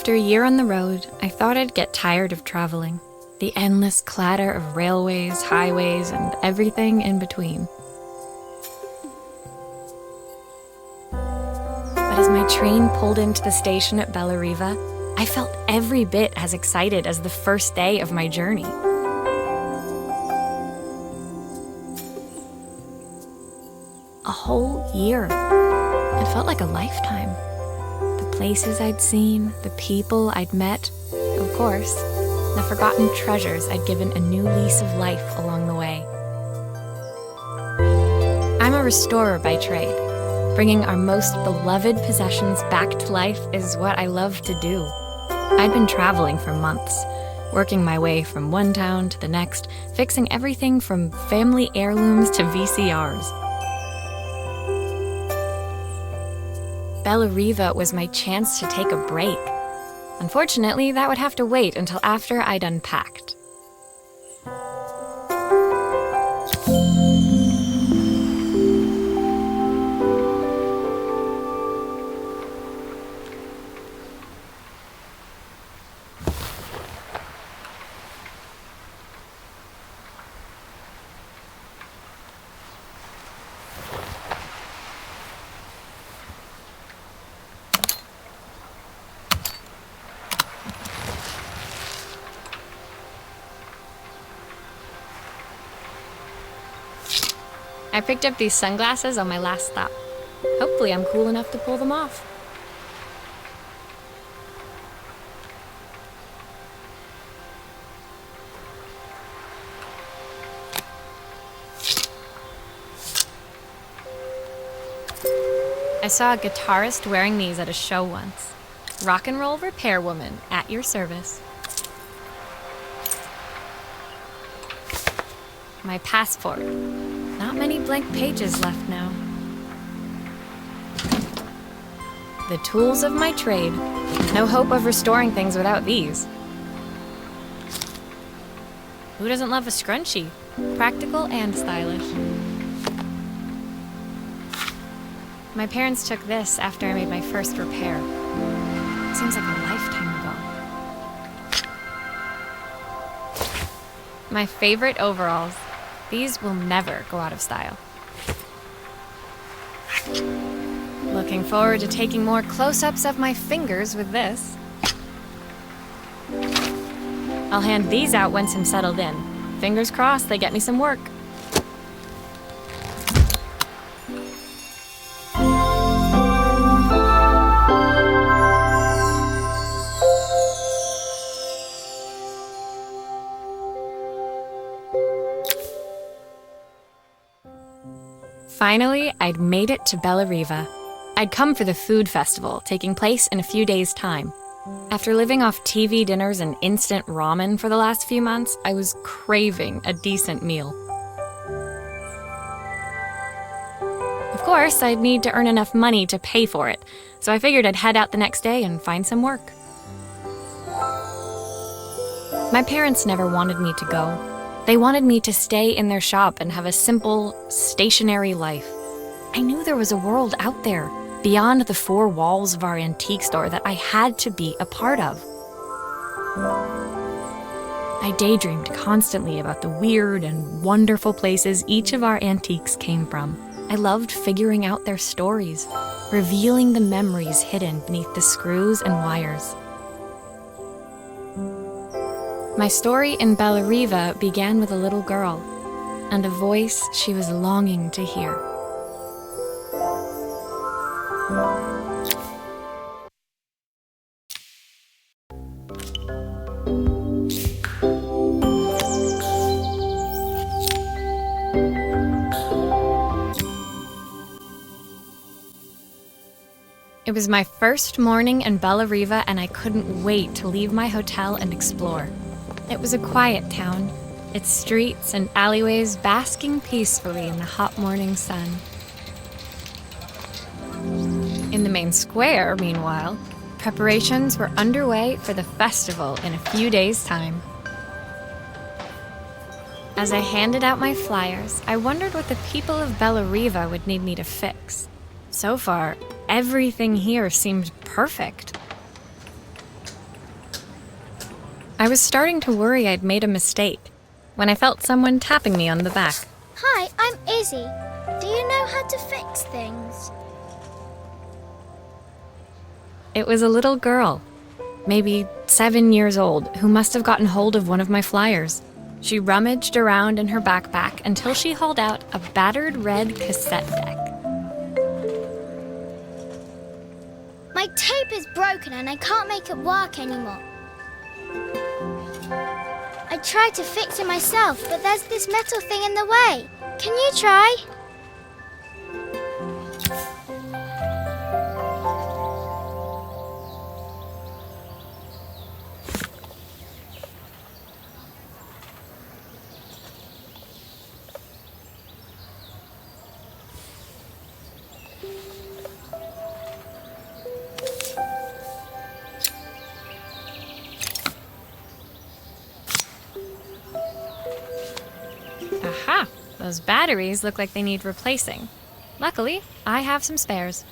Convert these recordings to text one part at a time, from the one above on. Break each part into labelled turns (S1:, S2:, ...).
S1: After a year on the road, I thought I'd get tired of traveling. The endless clatter of railways, highways, and everything in between. But as my train pulled into the station at Bellariva, I felt every bit as excited as the first day of my journey. A whole year. It felt like a lifetime. The places I'd seen, the people I'd met, of course, the forgotten treasures I'd given a new lease of life along the way. I'm a restorer by trade. Bringing our most beloved possessions back to life is what I love to do. I'd been traveling for months, working my way from one town to the next, fixing everything from family heirlooms to VCRs. Bellariva was my chance to take a break. Unfortunately, that would have to wait until after I'd unpacked. I picked up these sunglasses on my last stop. Hopefully I'm cool enough to pull them off. I saw a guitarist wearing these at a show once. Rock and roll repair woman, at your service. My passport. Not many blank pages left now. The tools of my trade. No hope of restoring things without these. Who doesn't love a scrunchie? Practical and stylish. My parents took this after I made my first repair. Seems like a lifetime ago. My favorite overalls. These will never go out of style. Looking forward to taking more close-ups of my fingers with this. I'll hand these out once I'm settled in. Fingers crossed they get me some work. Finally, I'd made it to Bellariva. I'd come for the food festival, taking place in a few days' time. After living off TV dinners and instant ramen for the last few months, I was craving a decent meal. Of course, I'd need to earn enough money to pay for it, so I figured I'd head out the next day and find some work. My parents never wanted me to go. They wanted me to stay in their shop and have a simple, stationary life. I knew there was a world out there, beyond the four walls of our antique store, that I had to be a part of. I daydreamed constantly about the weird and wonderful places each of our antiques came from. I loved figuring out their stories, revealing the memories hidden beneath the screws and wires. My story in Bellariva began with a little girl and a voice she was longing to hear. It was my first morning in Bellariva, and I couldn't wait to leave my hotel and explore. It was a quiet town, its streets and alleyways basking peacefully in the hot morning sun. In the main square, meanwhile, preparations were underway for the festival in a few days' time. As I handed out my flyers, I wondered what the people of Bellariva would need me to fix. So far, everything here seemed perfect. I was starting to worry I'd made a mistake when I felt someone tapping me on the back.
S2: Hi, I'm Izzy. Do you know how to fix things?
S1: It was a little girl, maybe 7 years old, who must have gotten hold of one of my flyers. She rummaged around in her backpack until she hauled out a battered red cassette deck.
S2: My tape is broken and I can't make it work anymore. I tried to fix it myself, but there's this metal thing in the way. Can you try?
S1: Aha! Those batteries look like they need replacing. Luckily, I have some spares.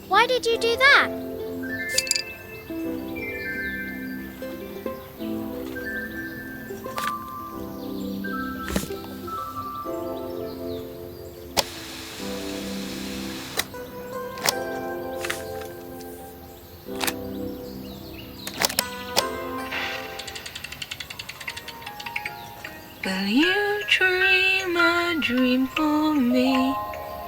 S2: Why did you do that?
S3: Will you dream a dream for me?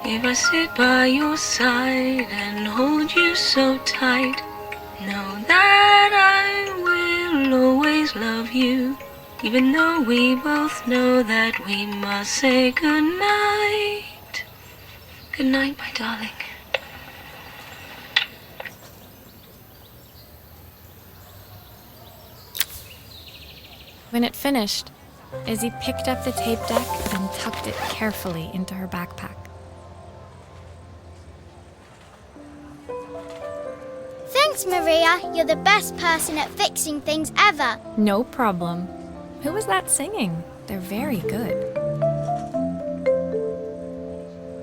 S3: If I sit by your side and hold you so tight, know that I will always love you, even though we both know that we must say goodnight. Good night, my darling.
S1: When it finished, Izzy picked up the tape deck and tucked it carefully into her backpack.
S2: Thanks, Maria. You're the best person at fixing things ever.
S1: No problem. Who was that singing? They're very good.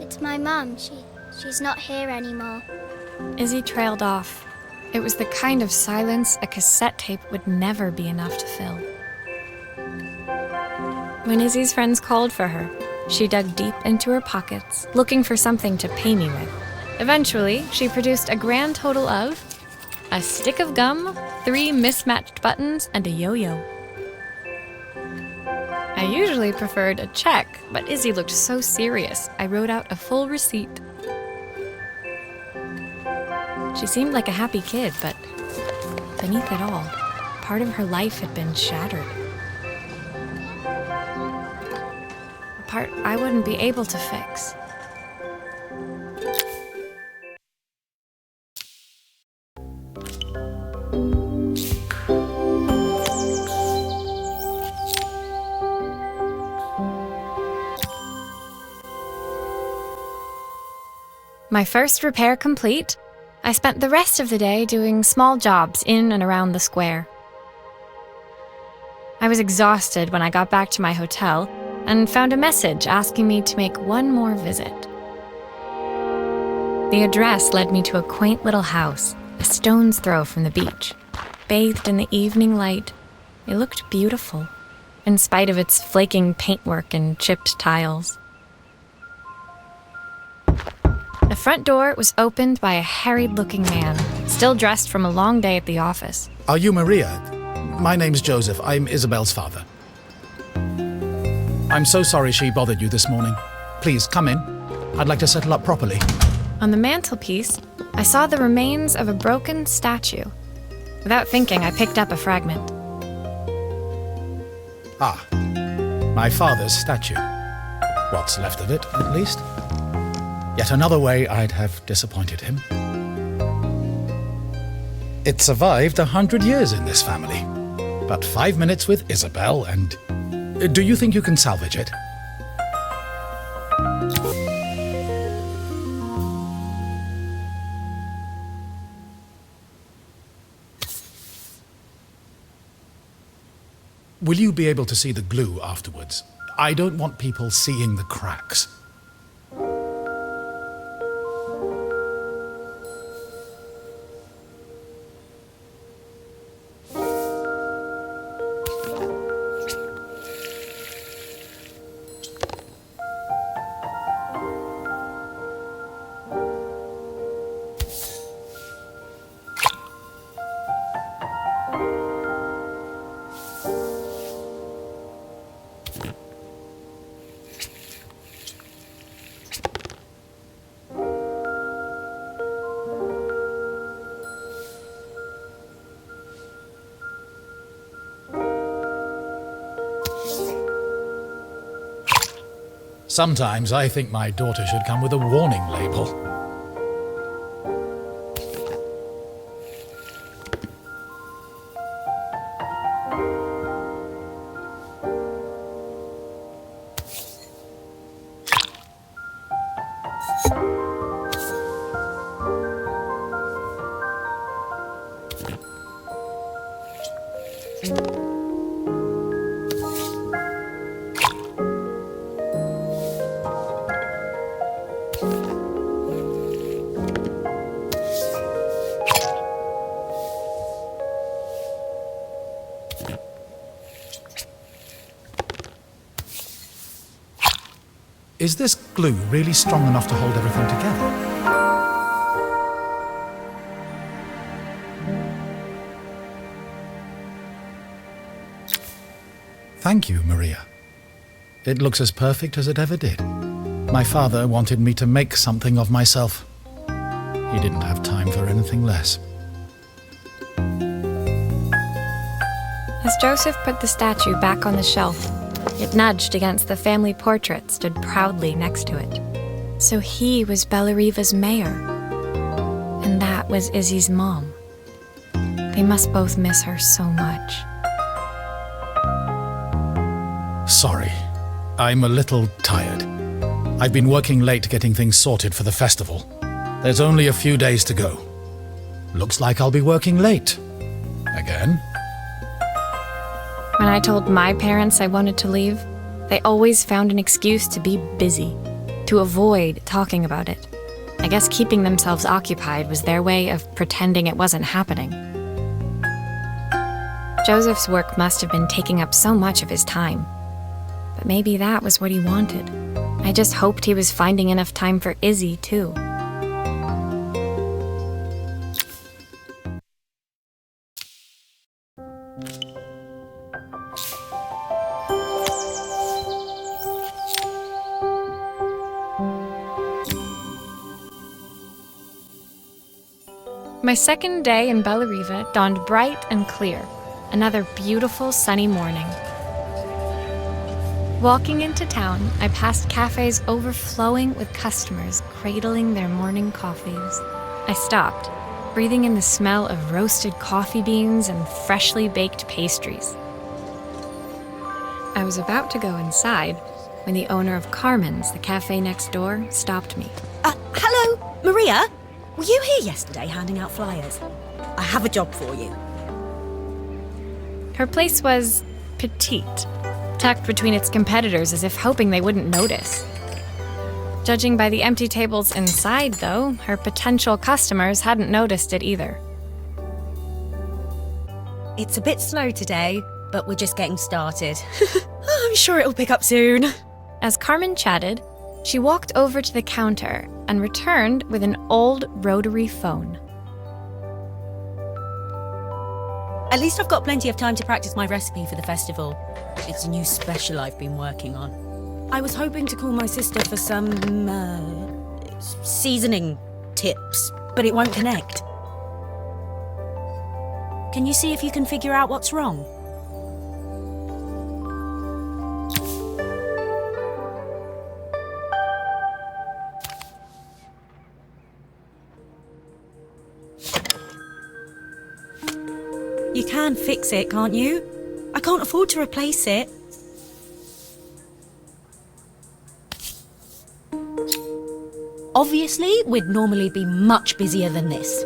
S2: It's my mum. She's not here anymore.
S1: Izzy trailed off. It was the kind of silence a cassette tape would never be enough to fill. When Izzy's friends called for her, she dug deep into her pockets, looking for something to pay me with. Eventually, she produced a grand total of a stick of gum, 3 mismatched buttons, and a yo-yo. I usually preferred a check, but Izzy looked so serious, I wrote out a full receipt. She seemed like a happy kid, but beneath it all, part of her life had been shattered. A part I wouldn't be able to fix. My first repair complete, I spent the rest of the day doing small jobs in and around the square. I was exhausted when I got back to my hotel and found a message asking me to make one more visit. The address led me to a quaint little house, a stone's throw from the beach. Bathed in the evening light, it looked beautiful, in spite of its flaking paintwork and chipped tiles. The front door was opened by a harried-looking man, still dressed from a long day at the office.
S4: Are you Maria? My name's Joseph. I'm Isabel's father. I'm so sorry she bothered you this morning. Please, come in. I'd like to settle up properly.
S1: On the mantelpiece, I saw the remains of a broken statue. Without thinking, I picked up a fragment.
S4: Ah, my father's statue. What's left of it, at least. Yet another way I'd have disappointed him. It survived 100 years in this family. But 5 minutes with Isabel and... Do you think you can salvage it? Will you be able to see the glue afterwards? I don't want people seeing the cracks. Sometimes I think my daughter should come with a warning label. Is this glue really strong enough to hold everything together? Thank you, Maria. It looks as perfect as it ever did. My father wanted me to make something of myself. He didn't have time for anything less.
S1: As Joseph put the statue back on the shelf, it nudged against the family portrait stood proudly next to it. So he was Bellariva's mayor. And that was Izzy's mom. They must both miss her so much.
S4: Sorry, I'm a little tired. I've been working late getting things sorted for the festival. There's only a few days to go. Looks like I'll be working late. Again?
S1: When I told my parents I wanted to leave, they always found an excuse to be busy, to avoid talking about it. I guess keeping themselves occupied was their way of pretending it wasn't happening. Joseph's work must have been taking up so much of his time. But maybe that was what he wanted. I just hoped he was finding enough time for Izzy, too. My second day in Bellariva dawned bright and clear, another beautiful sunny morning. Walking into town, I passed cafes overflowing with customers cradling their morning coffees. I stopped, breathing in the smell of roasted coffee beans and freshly baked pastries. I was about to go inside when the owner of Carmen's, the cafe next door, stopped me.
S5: Hello, Maria? Were you here yesterday handing out flyers? I have a job for you.
S1: Her place was petite, tucked between its competitors as if hoping they wouldn't notice. Judging by the empty tables inside, though, her potential customers hadn't noticed it either.
S5: It's a bit slow today, but we're just getting started. I'm sure it'll pick up soon.
S1: As Carmen chatted, she walked over to the counter and returned with an old rotary phone.
S5: At least I've got plenty of time to practice my recipe for the festival. It's a new special I've been working on. I was hoping to call my sister for some, seasoning tips, but it won't connect. Can you see if you can figure out what's wrong? can fix it, can't you? I can't afford to replace it. Obviously, we'd normally be much busier than this.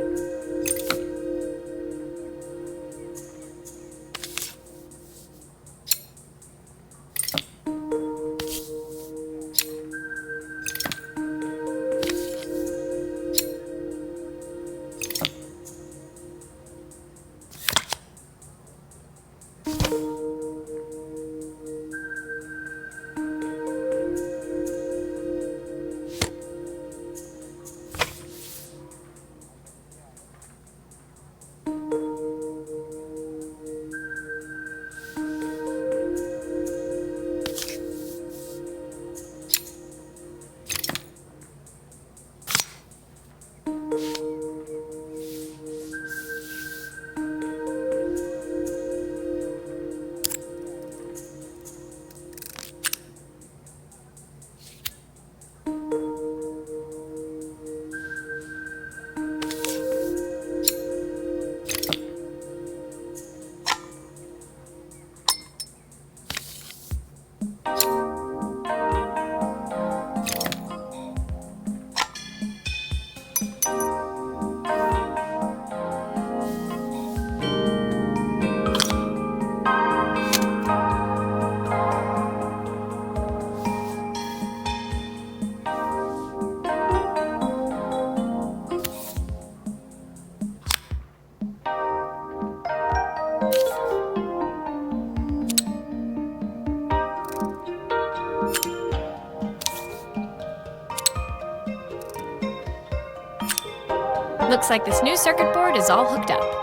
S1: Looks like this new circuit board is all hooked up.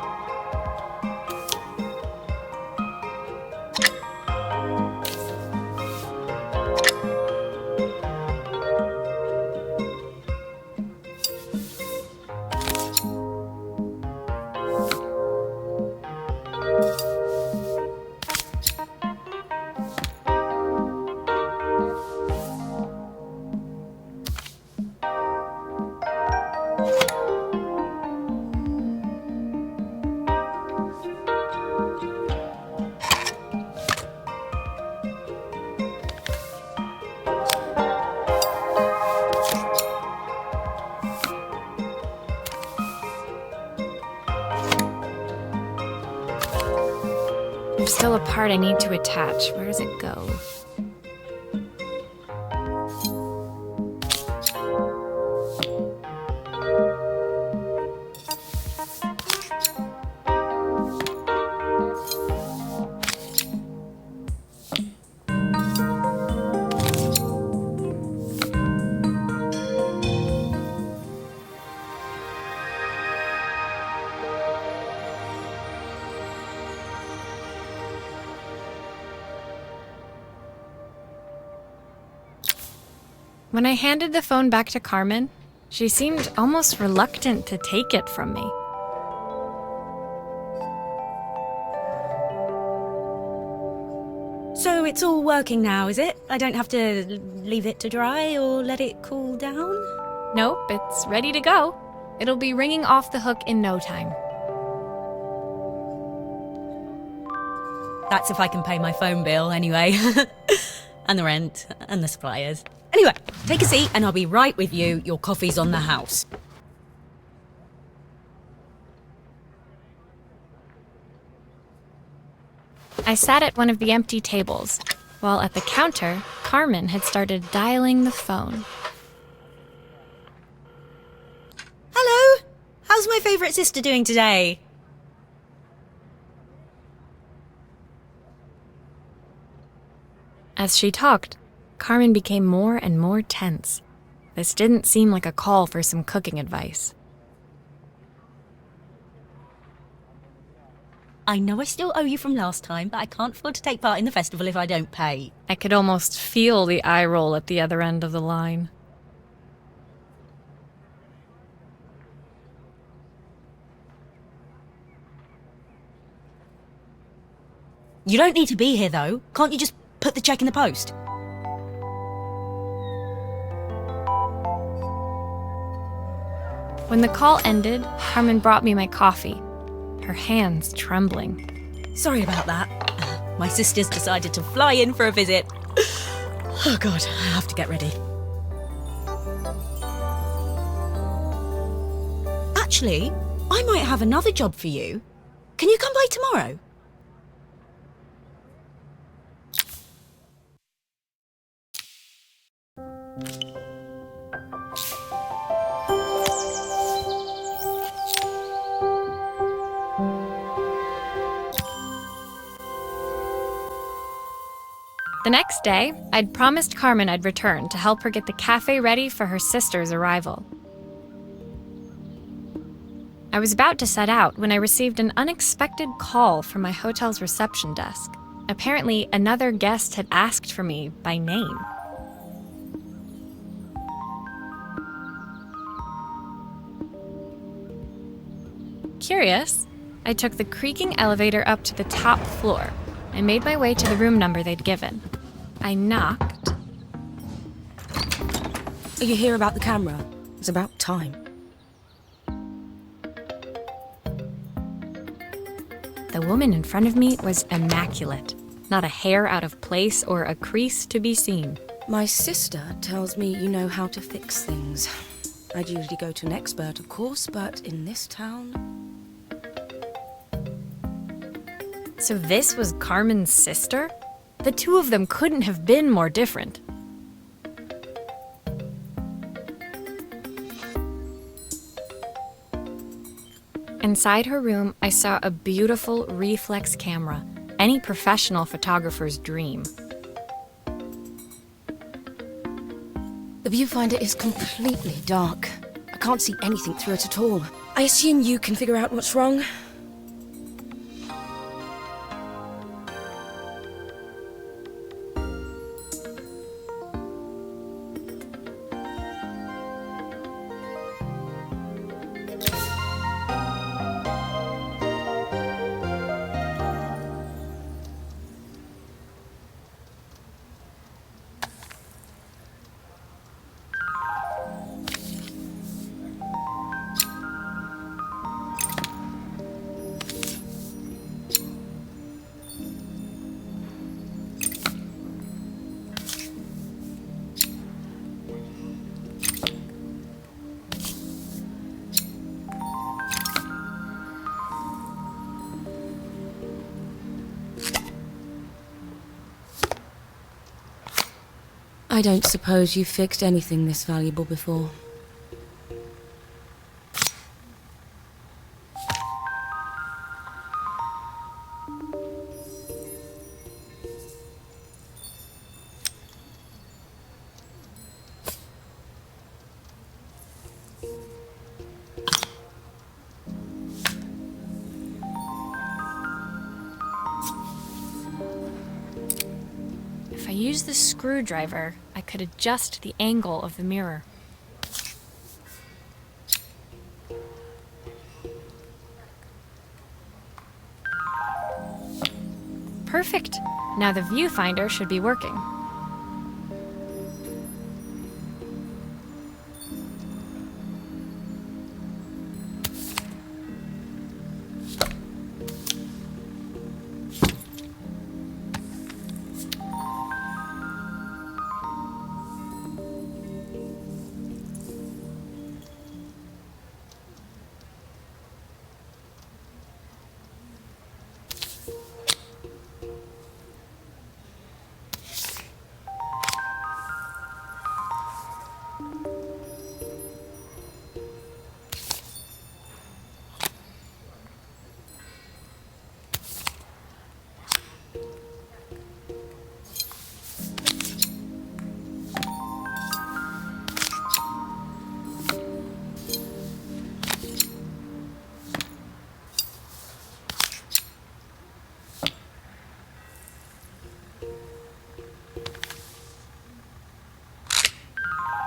S1: There's still a part I need to attach. Where does it go? When I handed the phone back to Carmen, she seemed almost reluctant to take it from me.
S5: So it's all working now, is it? I don't have to leave it to dry or let it cool down?
S1: Nope, it's ready to go. It'll be ringing off the hook in no time.
S5: That's if I can pay my phone bill anyway. And the rent and the suppliers. Anyway, take a seat and I'll be right with you. Your coffee's on the house.
S1: I sat at one of the empty tables, while at the counter, Carmen had started dialing the phone.
S5: Hello! How's my favourite sister doing today?
S1: As she talked, Carmen became more and more tense. This didn't seem like a call for some cooking advice.
S5: I know I still owe you from last time, but I can't afford to take part in the festival if I don't pay.
S1: I could almost feel the eye roll at the other end of the line.
S5: You don't need to be here though. Can't you just put the check in the post?
S1: When the call ended, Carmen brought me my coffee. her hands trembling.
S5: Sorry about that. My sister's decided to fly in for a visit. Oh God, I have to get ready. Actually, I might have another job for you. Can you come by tomorrow?
S1: The next day, I'd promised Carmen I'd return to help her get the cafe ready for her sister's arrival. I was about to set out when I received an unexpected call from my hotel's reception desk. Apparently, another guest had asked for me by name. Curious, I took the creaking elevator up to the top floor and made my way to the room number they'd given. I knocked.
S5: Are you here about the camera? It's about time.
S1: The woman in front of me was immaculate. Not a hair out of place or a crease to be seen.
S6: My sister tells me you know how to fix things. I'd usually go to an expert, of course, but in this town...
S1: So this was Carmen's sister? The two of them couldn't have been more different. Inside her room, I saw a beautiful reflex camera, any professional photographer's dream.
S6: The viewfinder is completely dark. I can't see anything through it at all. I assume you can figure out what's wrong? I don't suppose you've fixed anything this valuable before.
S1: If I used the screwdriver, I could adjust the angle of the mirror. Perfect. Now the viewfinder should be working.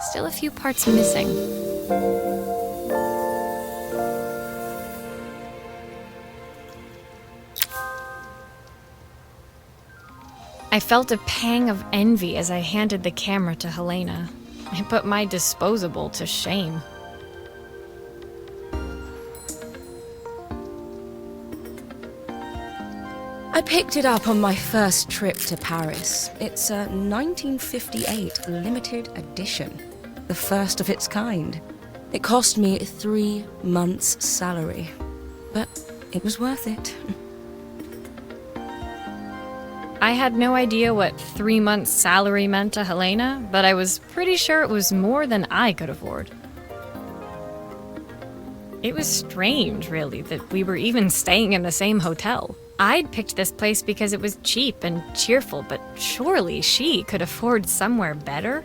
S1: Still a few parts missing. I felt a pang of envy as I handed the camera to Helena. I put my disposable to shame.
S6: I picked it up on my first trip to Paris. It's a 1958 limited edition, the first of its kind. It cost me 3 months' salary, but it was worth it.
S1: I had no idea what 3 months' salary meant to Helena, but I was pretty sure it was more than I could afford. It was strange, really, that we were even staying in the same hotel. I'd picked this place because it was cheap and cheerful, but surely she could afford somewhere better?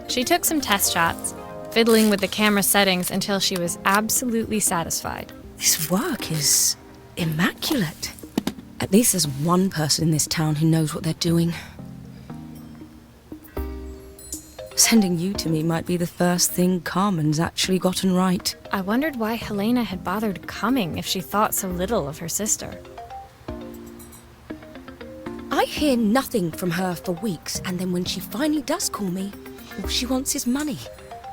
S1: She took some test shots, fiddling with the camera settings until she was absolutely satisfied.
S6: This work is immaculate. At least there's one person in this town who knows what they're doing. Sending you to me might be the first thing Carmen's actually gotten right.
S1: I wondered why Helena had bothered coming if she thought so little of her sister.
S6: I hear nothing from her for weeks, and then when she finally does call me, all she wants is money.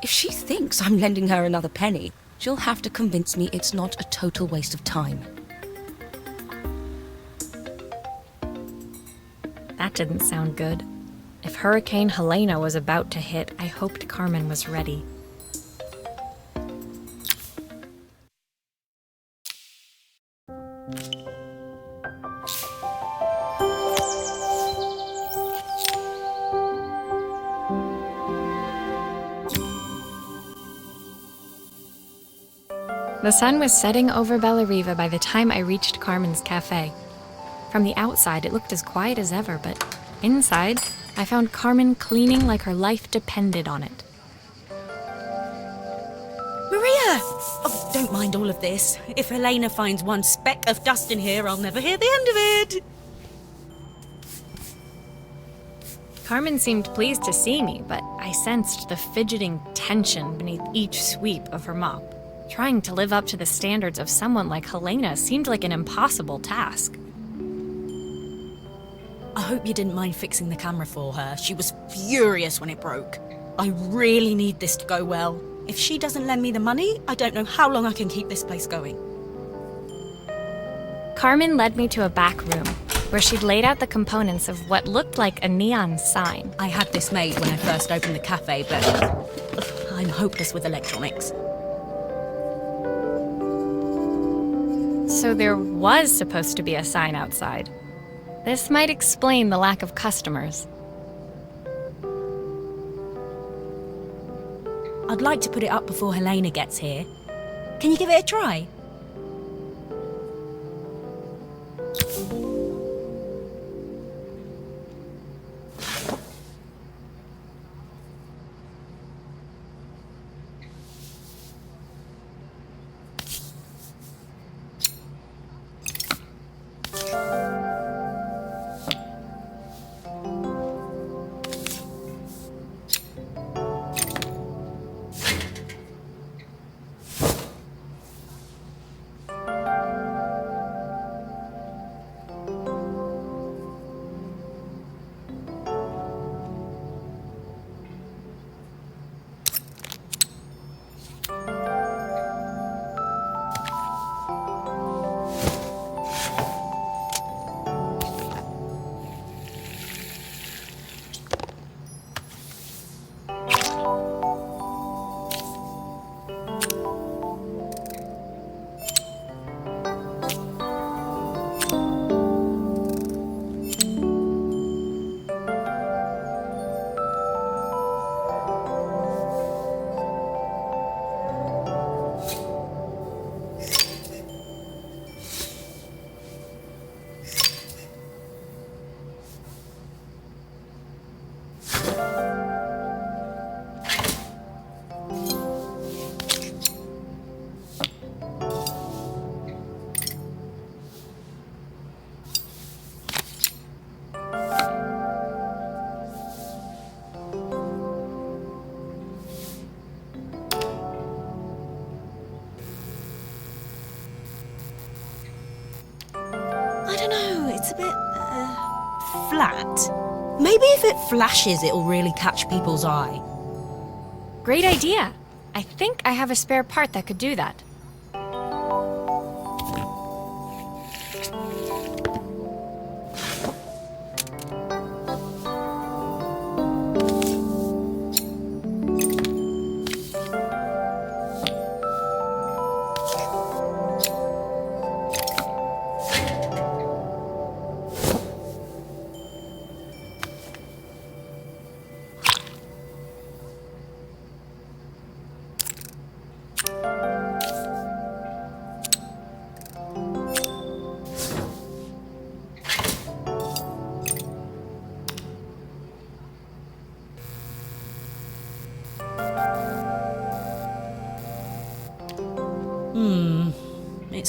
S6: If she thinks I'm lending her another penny, she'll have to convince me it's not a total waste of time.
S1: That didn't sound good. If Hurricane Helena was about to hit, I hoped Carmen was ready. The sun was setting over Bellariva by the time I reached Carmen's cafe. From the outside, it looked as quiet as ever, but inside, I found Carmen cleaning like her life depended on it.
S5: Maria! Oh, don't mind all of this. If Helena finds one speck of dust in here, I'll never hear the end of it.
S1: Carmen seemed pleased to see me, but I sensed the fidgeting tension beneath each sweep of her mop. Trying to live up to the standards of someone like Helena seemed like an impossible task.
S5: I hope you didn't mind fixing the camera for her. She was furious when it broke. I really need this to go well. If she doesn't lend me the money, I don't know how long I can keep this place going.
S1: Carmen led me to a back room, where she'd laid out the components of what looked like a neon sign.
S5: I had this made when I first opened the cafe, but I'm hopeless with electronics.
S1: So there was supposed to be a sign outside. This might explain the lack of customers.
S5: I'd like to put it up before Helena gets here. Can you give it a try? I don't know, it's a bit, flat. Maybe if it flashes, it'll really catch people's eye.
S1: Great idea! I think I have a spare part that could do that.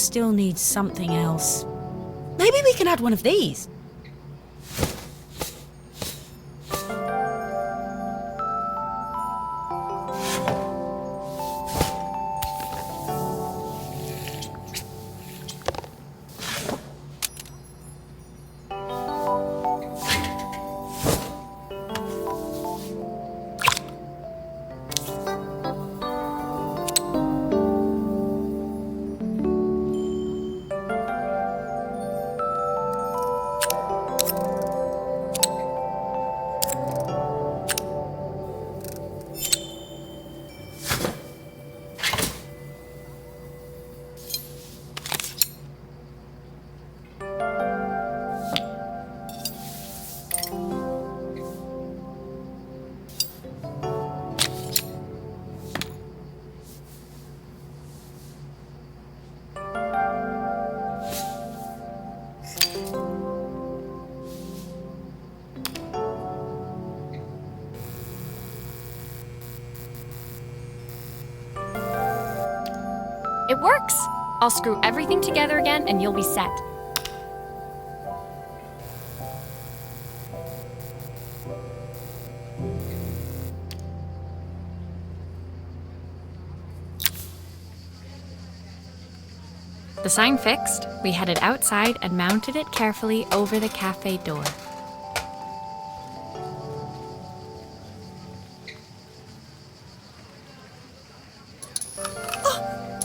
S5: still need something else. Maybe we can add one of these.
S1: It works! I'll screw everything together again and you'll be set. The sign fixed, we headed outside and mounted it carefully over the cafe door.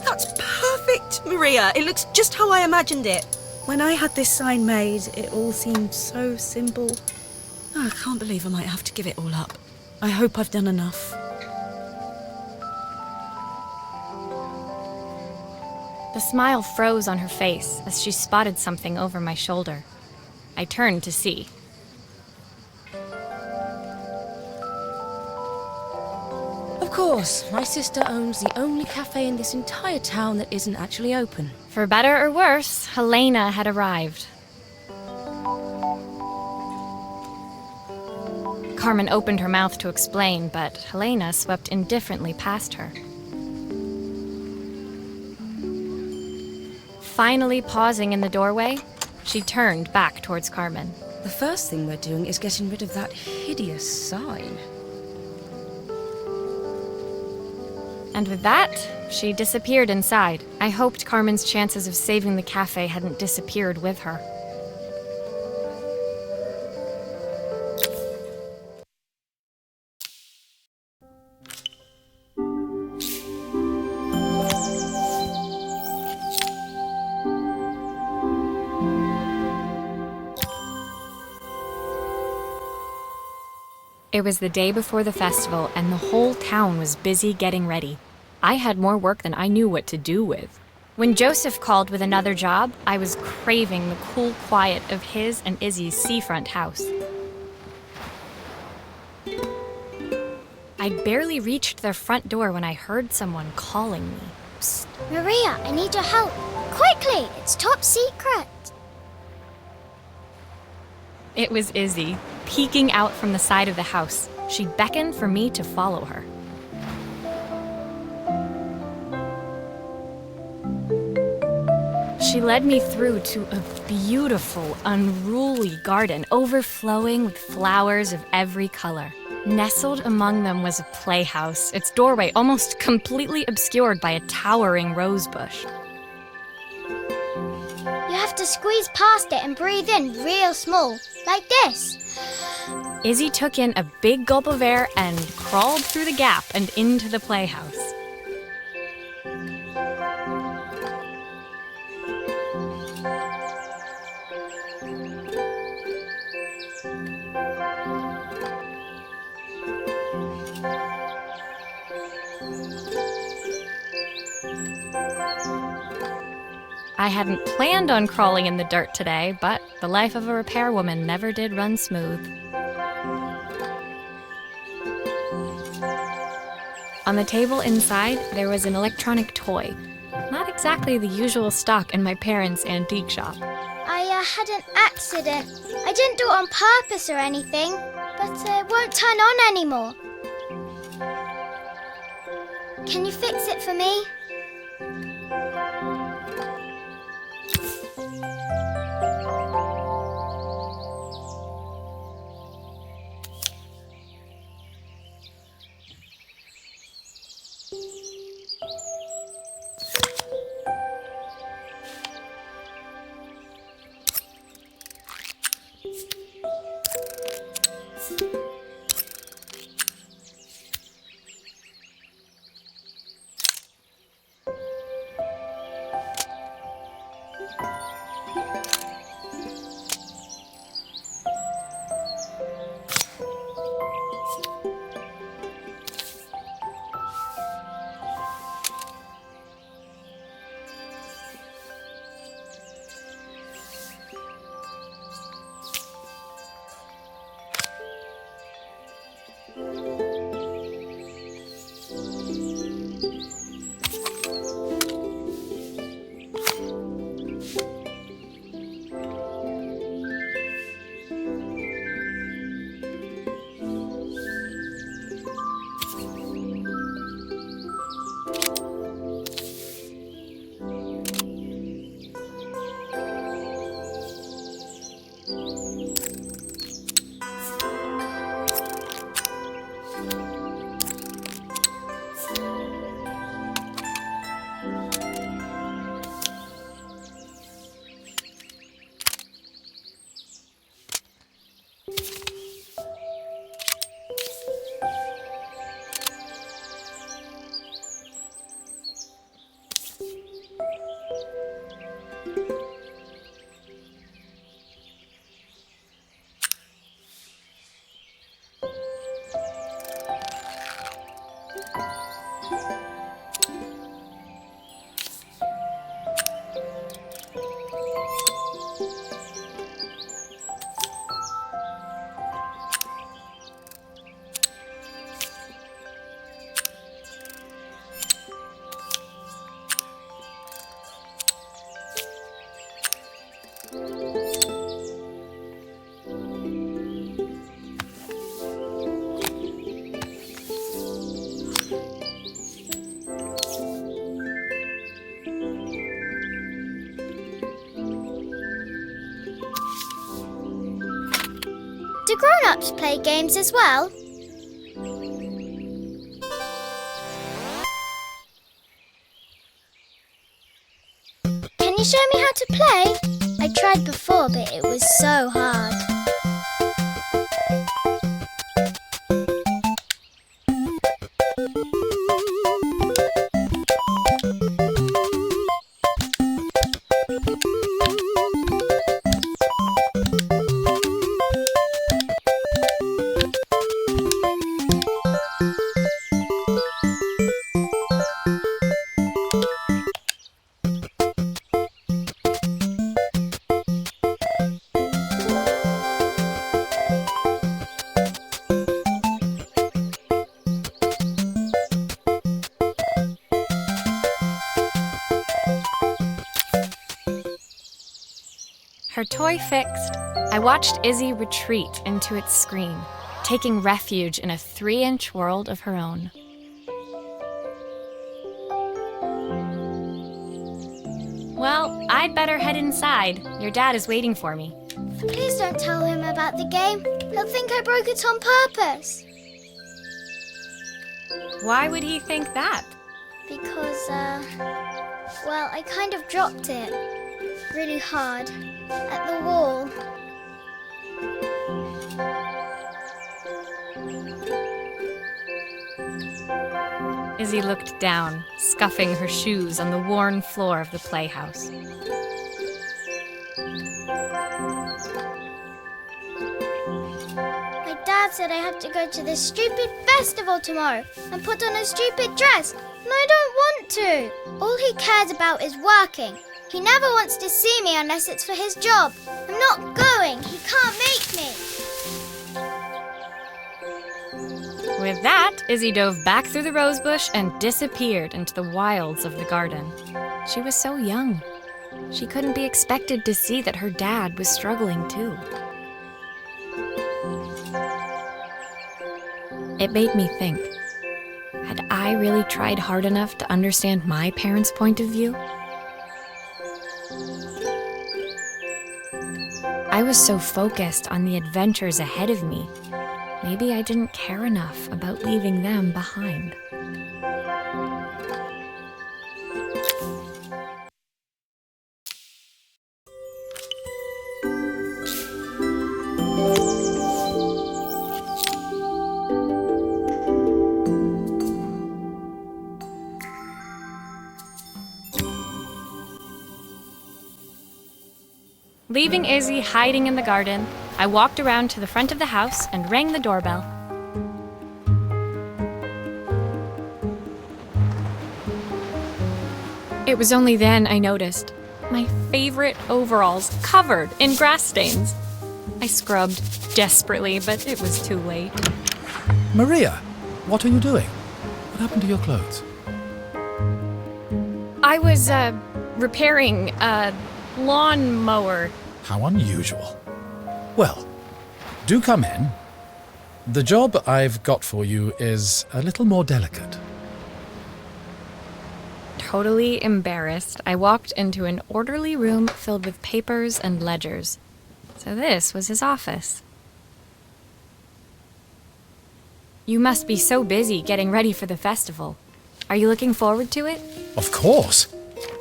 S5: That's perfect, Maria. It looks just how I imagined it. When I had this sign made, it all seemed so simple. Oh, I can't believe I might have to give it all up. I hope I've done enough.
S1: The smile froze on her face as she spotted something over my shoulder. I turned to see.
S6: Of course, my sister owns the only cafe in this entire town that isn't actually open.
S1: For better or worse, Helena had arrived. Carmen opened her mouth to explain, but Helena swept indifferently past her. Finally pausing in the doorway, she turned back towards Carmen.
S6: The first thing we're doing is getting rid of that hideous sign.
S1: And with that, she disappeared inside. I hoped Carmen's chances of saving the cafe hadn't disappeared with her. It was the day before the festival, and the whole town was busy getting ready. I had more work than I knew what to do with. When Joseph called with another job, I was craving the cool quiet of his and Izzy's seafront house. I'd barely reached their front door when I heard someone calling me. Psst.
S2: Maria, I need your help. Quickly, it's top secret.
S1: It was Izzy, peeking out from the side of the house. She beckoned for me to follow her. She led me through to a beautiful, unruly garden overflowing with flowers of every color. Nestled among them was a playhouse, its doorway almost completely obscured by a towering rose bush.
S2: You have to squeeze past it and breathe in real small, like this.
S1: Izzy took in a big gulp of air and crawled through the gap and into the playhouse. I hadn't planned on crawling in the dirt today, but the life of a repairwoman never did run smooth. On the table inside, there was an electronic toy. Not exactly the usual stock in my parents' antique shop.
S2: I had an accident. I didn't do it on purpose or anything, but it won't turn on anymore. Can you fix it for me? Do grown-ups play games as well? Can you show me how to play? I tried before, but it was so hard.
S1: Her toy fixed, I watched Izzy retreat into its screen, taking refuge in a 3-inch world of her own. Well, I'd better head inside. Your dad is waiting for me.
S2: Please don't tell him about the game. He'll think I broke it on purpose.
S1: Why would he think that?
S2: Because, well, I kind of dropped it really hard at the wall.
S1: Izzy looked down, scuffing her shoes on the worn floor of the playhouse.
S2: My dad said I have to go to this stupid festival tomorrow and put on a stupid dress, and I don't want to. All he cares about is working. He never wants to see me unless it's for his job. I'm not going. He can't make me.
S1: With that, Izzy dove back through the rosebush and disappeared into the wilds of the garden. She was so young. She couldn't be expected to see that her dad was struggling too. It made me think, had I really tried hard enough to understand my parents' point of view? I was so focused on the adventures ahead of me, maybe I didn't care enough about leaving them behind. Leaving Izzy hiding in the garden, I walked around to the front of the house and rang the doorbell. It was only then I noticed my favorite overalls covered in grass stains. I scrubbed desperately, but it was too late.
S4: Maria, what are you doing? What happened to your clothes?
S1: I was, repairing a lawnmower.
S4: How unusual. Well, do come in. The job I've got for you is a little more delicate.
S1: Totally embarrassed, I walked into an orderly room filled with papers and ledgers. So this was his office. You must be so busy getting ready for the festival. Are you looking forward to it?
S4: Of course.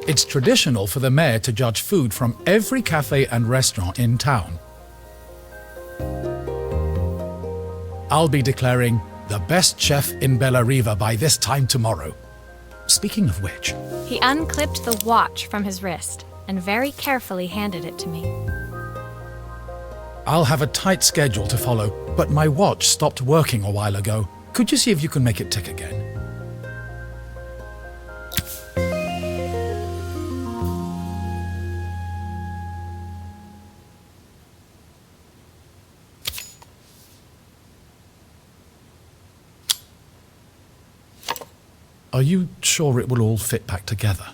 S4: It's traditional for the mayor to judge food from every cafe and restaurant in town. I'll be declaring the best chef in Bella Riva by this time tomorrow. Speaking of which...
S1: He unclipped the watch from his wrist and very carefully handed it to me.
S4: I'll have a tight schedule to follow, but my watch stopped working a while ago. Could you see if you can make it tick again? Are you sure it will all fit back together?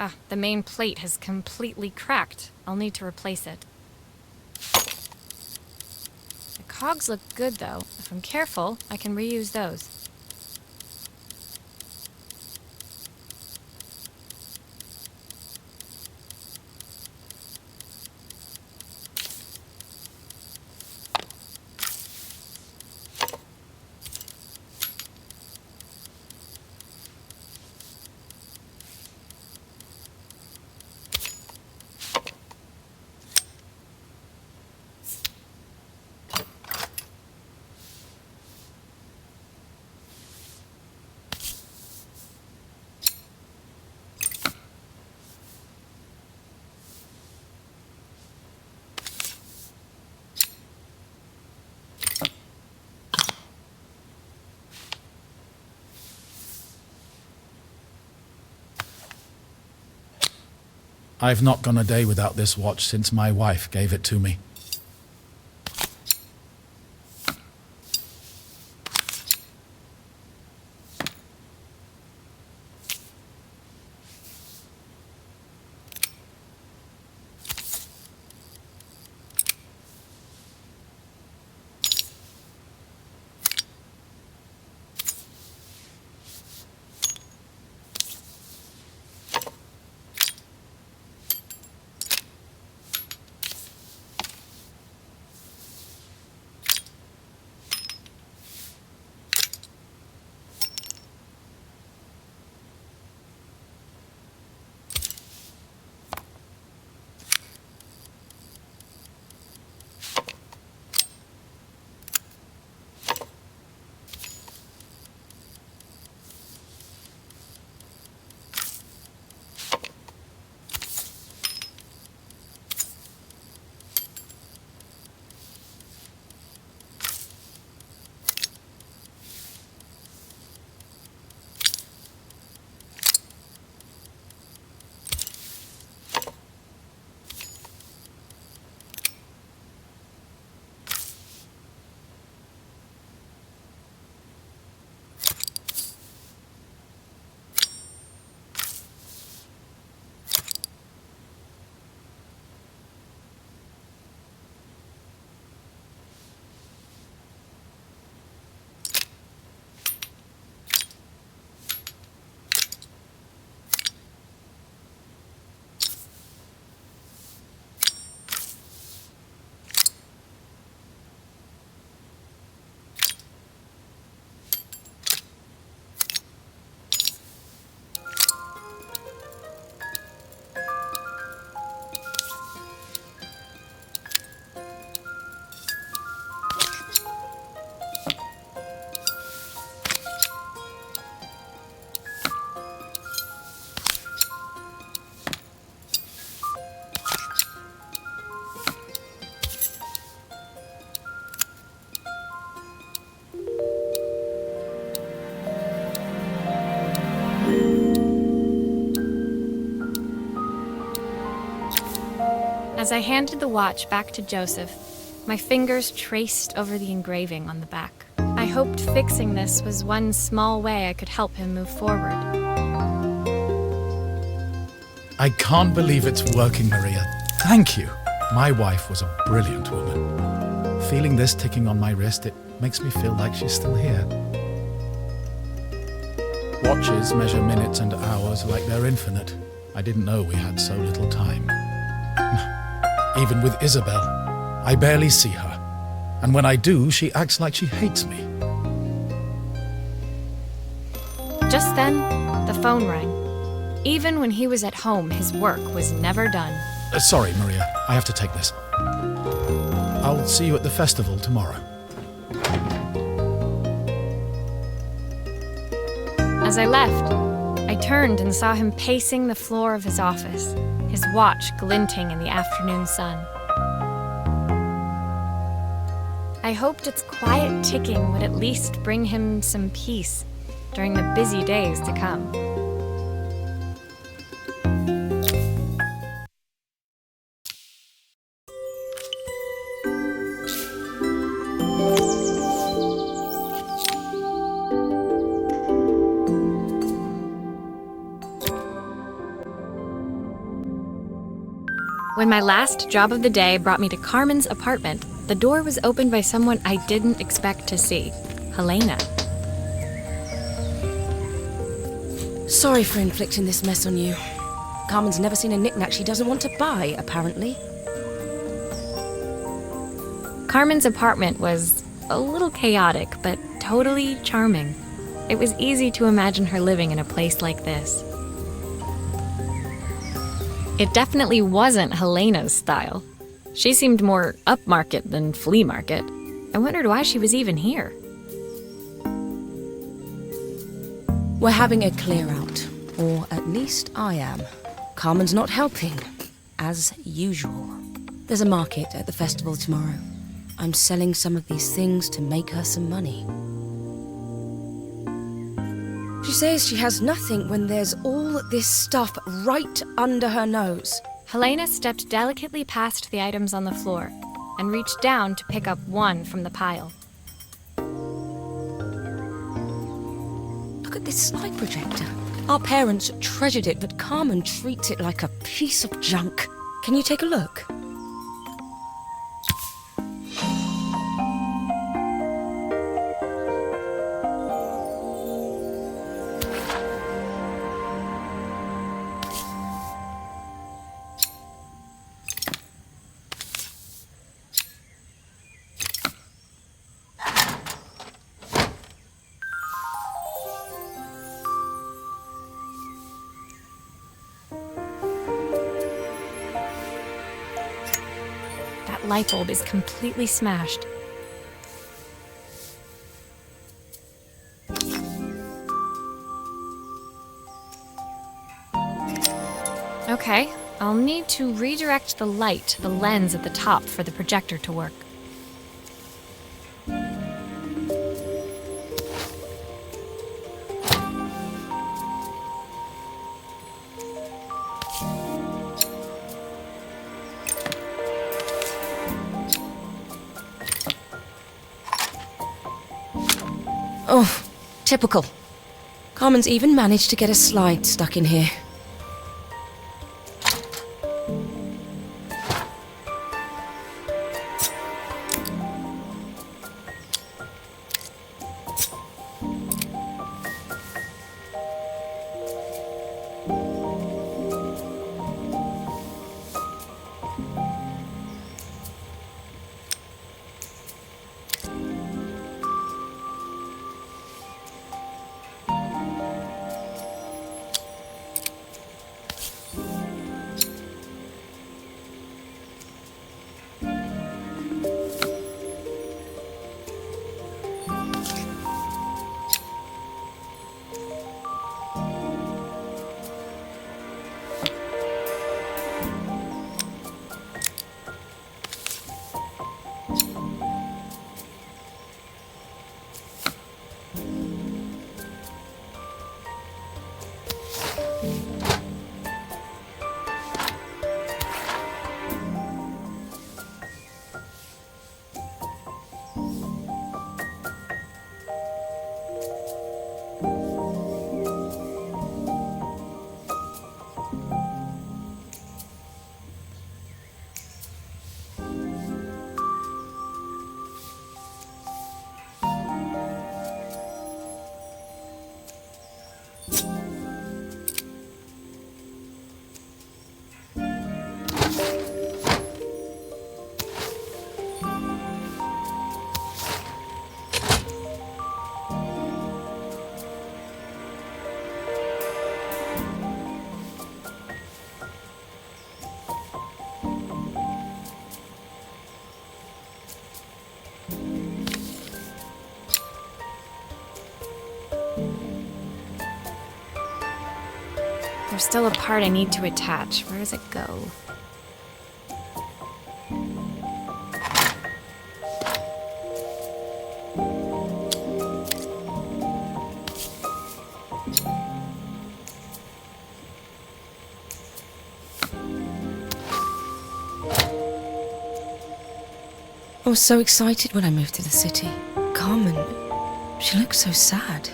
S1: Ah, the main plate has completely cracked. I'll need to replace it. The cogs look good, though. If I'm careful, I can reuse those.
S4: I've not gone a day without this watch since my wife gave it to me.
S1: As I handed the watch back to Joseph, my fingers traced over the engraving on the back. I hoped fixing this was one small way I could help him move forward.
S4: I can't believe it's working, Maria. Thank you. My wife was a brilliant woman. Feeling this ticking on my wrist, it makes me feel like she's still here. Watches measure minutes and hours like they're infinite. I didn't know we had so little time. Even with Isabel, I barely see her. And when I do, she acts like she hates me.
S1: Just then, the phone rang. Even when he was at home, his work was never done.
S4: Sorry, Maria. I have to take this. I'll see you at the festival tomorrow.
S1: As I left, I turned and saw him pacing the floor of his office, his watch glinting in the afternoon sun. I hoped its quiet ticking would at least bring him some peace during the busy days to come. When my last job of the day brought me to Carmen's apartment, the door was opened by someone I didn't expect to see, Helena.
S6: Sorry for inflicting this mess on you. Carmen's never seen a knick-knack she doesn't want to buy, apparently.
S1: Carmen's apartment was a little chaotic, but totally charming. It was easy to imagine her living in a place like this. It definitely wasn't Helena's style. She seemed more upmarket than flea market. I wondered why she was even here.
S6: We're having a clear-out, or at least I am. Carmen's not helping, as usual. There's a market at the festival tomorrow. I'm selling some of these things to make her some money. She says she has nothing when there's all this stuff right under her nose.
S1: Helena stepped delicately past the items on the floor and reached down to pick up one from the pile.
S6: Look at this slide projector. Our parents treasured it, but Carmen treats it like a piece of junk. Can you take a look?
S1: That light bulb is completely smashed. Okay, I'll need to redirect the light to the lens at the top for the projector to work.
S6: Oh, typical. Carmen's even managed to get a slide stuck in here.
S1: There's still a part I need to attach. Where does it go?
S6: I was so excited when I moved to the city. Carmen, she looked so sad.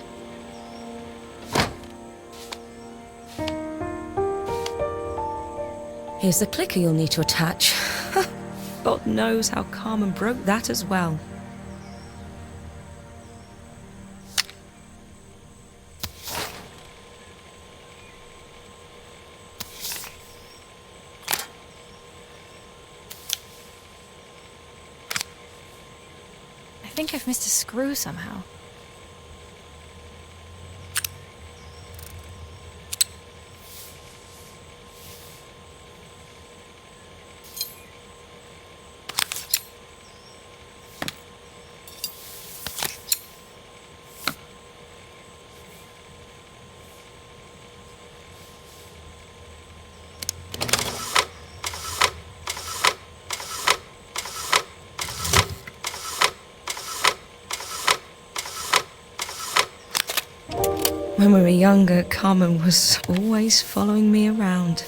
S6: Here's the clicker you'll need to attach. God knows how Carmen broke that as well.
S1: I think I've missed a screw somehow.
S6: When we were younger, Carmen was always following me around.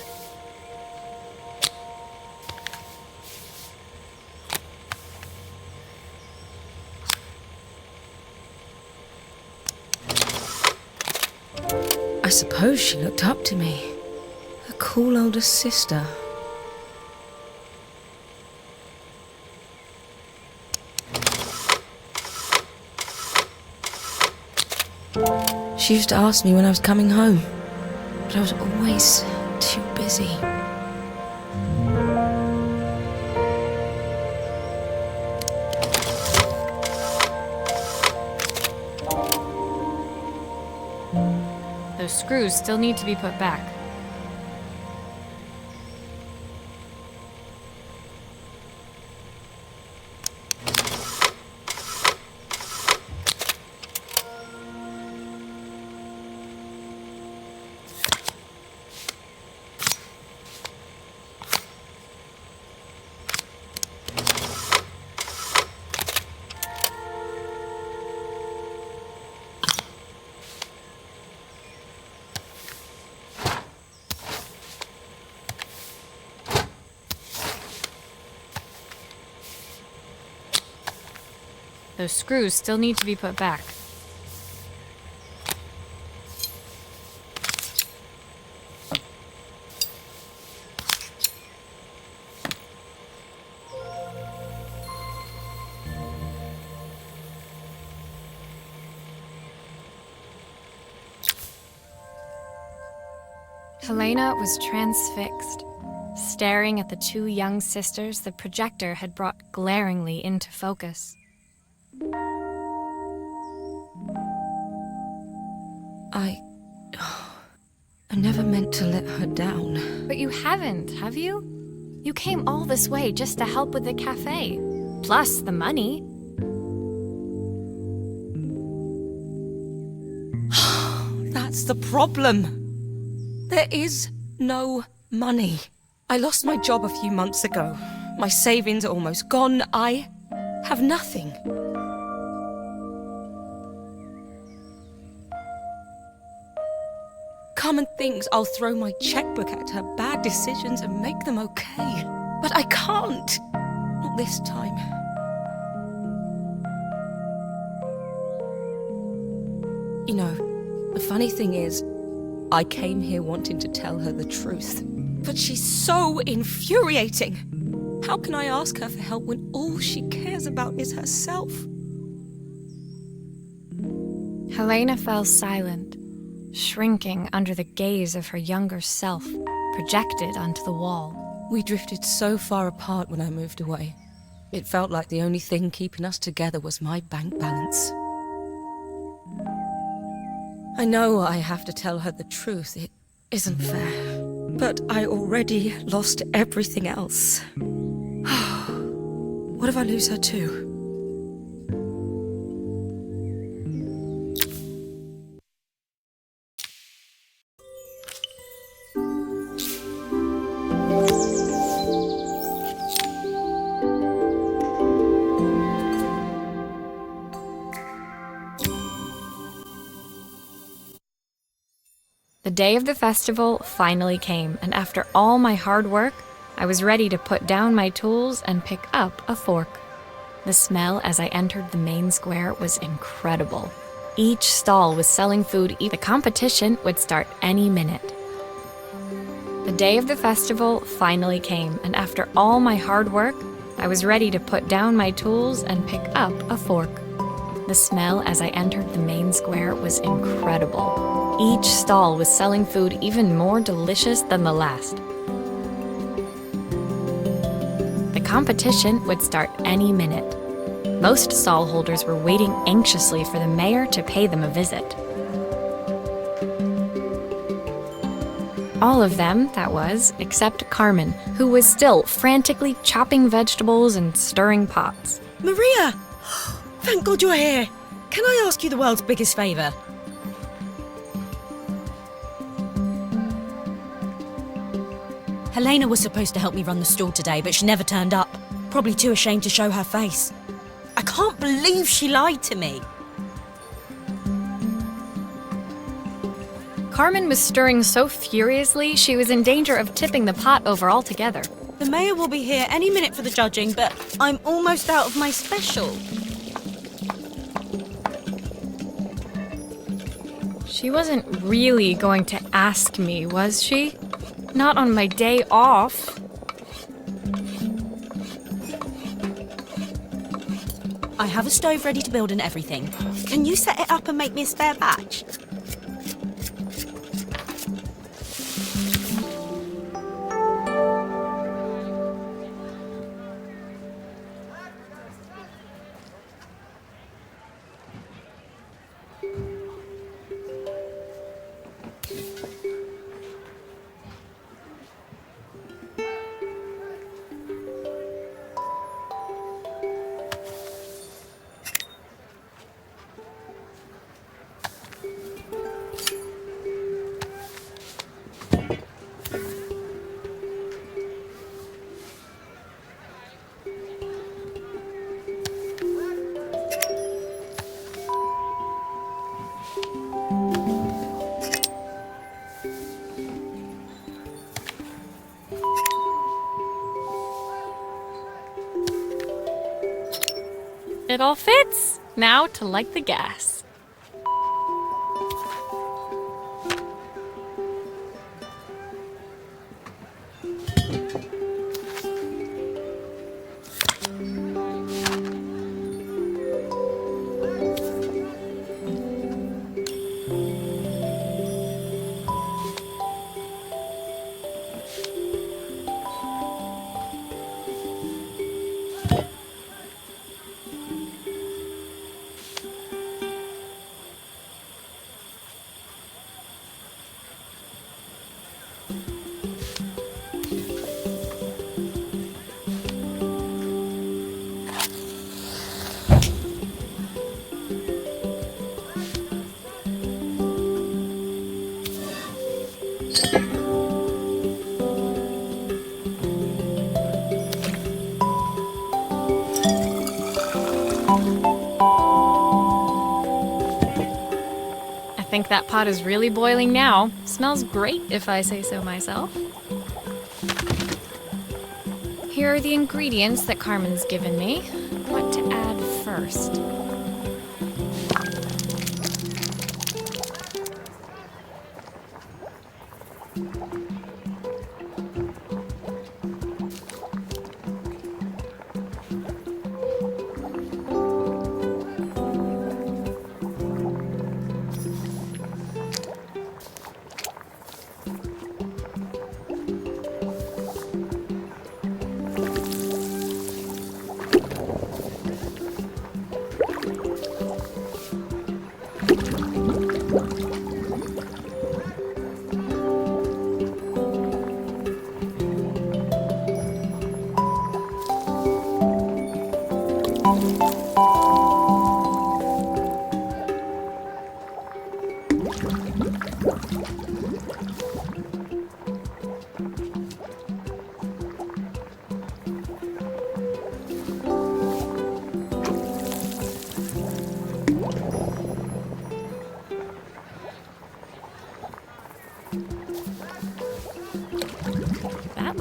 S6: I suppose she looked up to me. A cool older sister. She used to ask me when I was coming home, but I was always too busy.
S1: Those screws still need to be put back. Those screws still need to be put back. Helena was transfixed, staring at the two young sisters the projector had brought glaringly into focus.
S6: I never meant to let her down.
S1: But you haven't, have you? You came all this way just to help with the cafe. Plus the money.
S6: That's the problem. There is no money. I lost my job a few months ago. My savings are almost gone. I have nothing. Carmen thinks I'll throw my checkbook at her bad decisions and make them okay. But I can't. Not this time. You know, the funny thing is, I came here wanting to tell her the truth. But she's so infuriating. How can I ask her for help when all she cares about is herself?
S1: Helena fell silent, shrinking under the gaze of her younger self, projected onto the wall.
S6: We drifted so far apart when I moved away. It felt like the only thing keeping us together was my bank balance. I know I have to tell her the truth. It isn't fair. But I already lost everything else. What if I lose her too?
S1: day of the festival finally came, and after all my hard work, I was ready to put down my tools and pick up a fork. The smell as I entered the main square was incredible. Each stall was selling food. The competition would start any minute. The day of the festival finally came, and after all my hard work, I was ready to put down my tools and pick up a fork. The smell as I entered the main square was incredible. Each stall was selling food even more delicious than the last. The competition would start any minute. Most stall holders were waiting anxiously for the mayor to pay them a visit. All of them, that was, except Carmen, who was still frantically chopping vegetables and stirring pots.
S5: Maria! Thank God you're here. Can I ask you the world's biggest favour? Helena was supposed to help me run the stall today, but she never turned up. Probably too ashamed to show her face. I can't believe she lied to me.
S1: Carmen was stirring so furiously she was in danger of tipping the pot over altogether.
S5: The mayor will be here any minute for the judging, but I'm almost out of my special.
S1: She wasn't really going to ask me, was she? Not on my day off.
S5: I have a stove ready to build and everything. Can you set it up and make me a spare batch?
S1: It all fits. Now to light the gas. I think that pot is really boiling now. Smells great if I say so myself. Here are the ingredients that Carmen's given me. What to add first?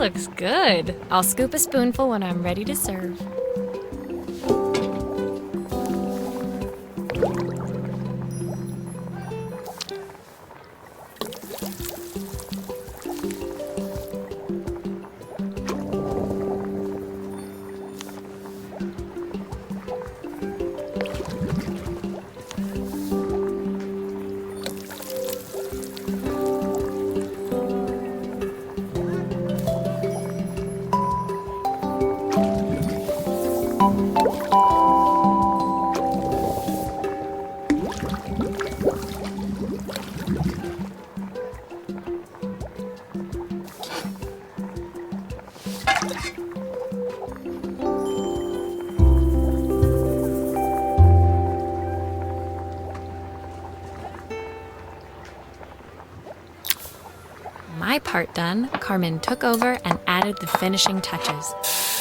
S1: looks good. I'll scoop a spoonful when I'm ready to serve. My part done, Carmen took over and added the finishing touches.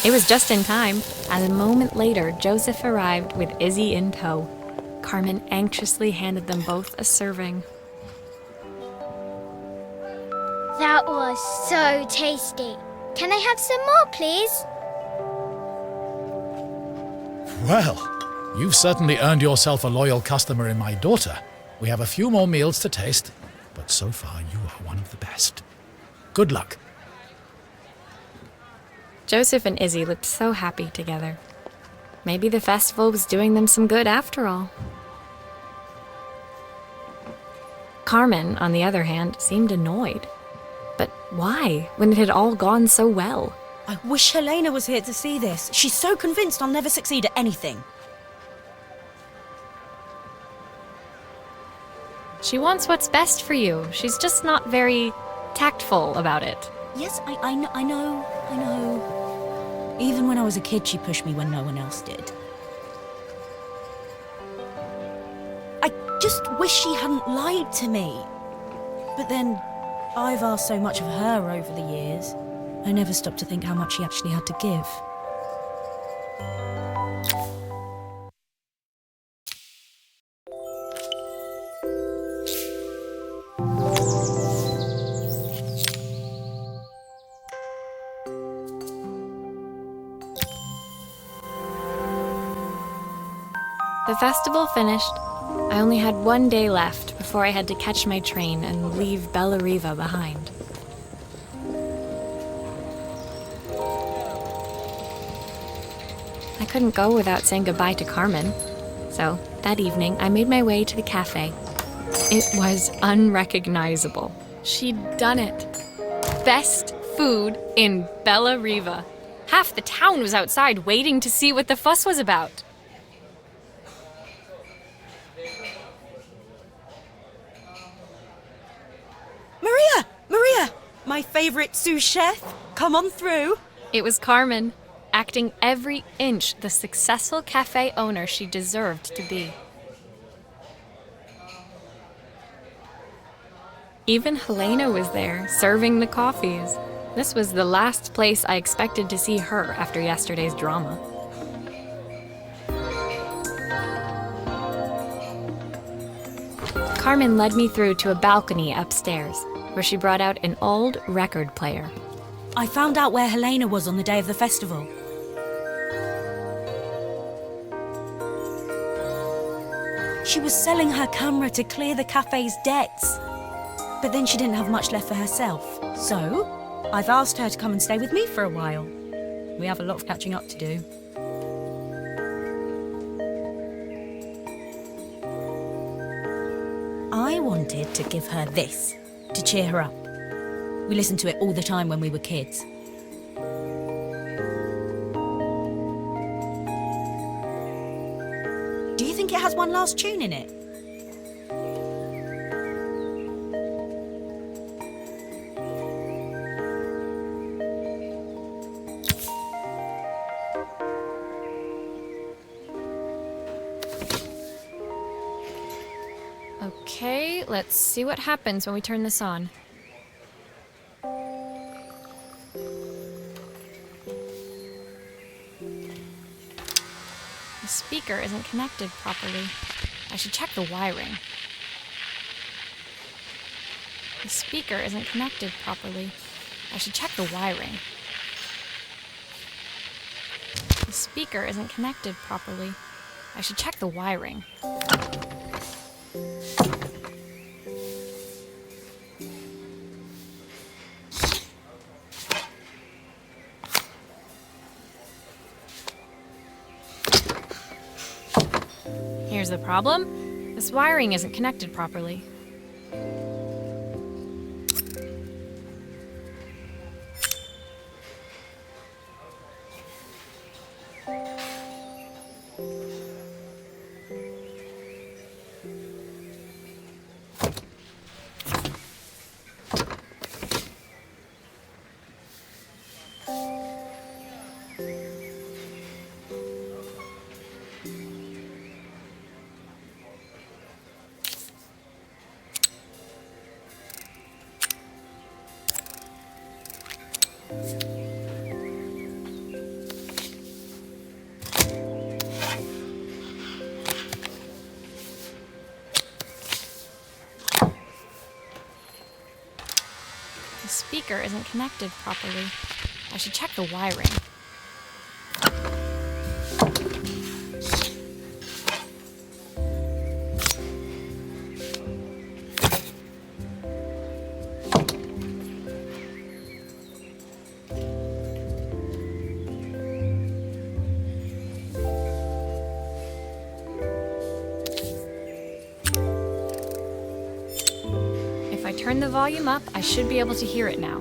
S1: It was just in time, as a moment later, Joseph arrived with Izzy in tow. Carmen anxiously handed them both a serving.
S2: That was so tasty. Can I have some more, please?
S4: Well, you've certainly earned yourself a loyal customer in my daughter. We have a few more meals to taste, but so far you are one of the best. Good luck.
S1: Joseph and Izzy looked so happy together. Maybe the festival was doing them some good after all. Carmen, on the other hand, seemed annoyed. But why, when it had all gone so well?
S5: I wish Helena was here to see this. She's so convinced I'll never succeed at anything.
S1: She wants what's best for you. She's just not very tactful about it.
S5: Yes, I know. Even when I was a kid, she pushed me when no one else did. I just wish she hadn't lied to me. But then, I've asked so much of her over the years. I never stopped to think how much she actually had to give.
S1: The festival finished. I only had one day left before I had to catch my train and leave Bella Riva behind. I couldn't go without saying goodbye to Carmen. So, that evening, I made my way to the cafe. It was unrecognizable. She'd done it. Best food in Bella Riva. Half the town was outside waiting to see what the fuss was about.
S5: Maria! My favourite sous chef. Come on through.
S1: It was Carmen, acting every inch the successful cafe owner she deserved to be. Even Helena was there, serving the coffees. This was the last place I expected to see her after yesterday's drama. Carmen led me through to a balcony upstairs, where she brought out an old record player.
S5: I found out where Helena was on the day of the festival. She was selling her camera to clear the cafe's debts. But then she didn't have much left for herself. So, I've asked her to come and stay with me for a while. We have a lot of catching up to do. I wanted to give her this, to cheer her up. We listened to it all the time when we were kids. Do you think it has one last tune in it?
S1: Okay, let's see what happens when we turn this on. The speaker isn't connected properly. I should check the wiring. The speaker isn't connected properly. I should check the wiring. speaker isn't connected properly. I should check the wiring. Here's the problem. This wiring isn't connected properly. The speaker isn't connected properly. I should check the wiring. If I turn the volume up, I should be able to hear it now.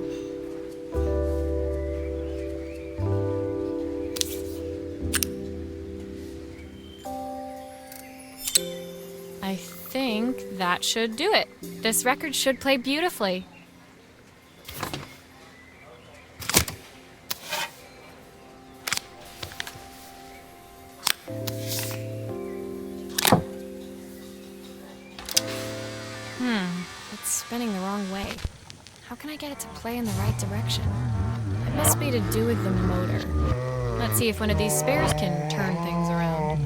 S1: I think that should do it. This record should play beautifully. It's spinning the wrong way. How can I get it to play in the right direction? It must be to do with the motor. Let's see if one of these spares can turn things around.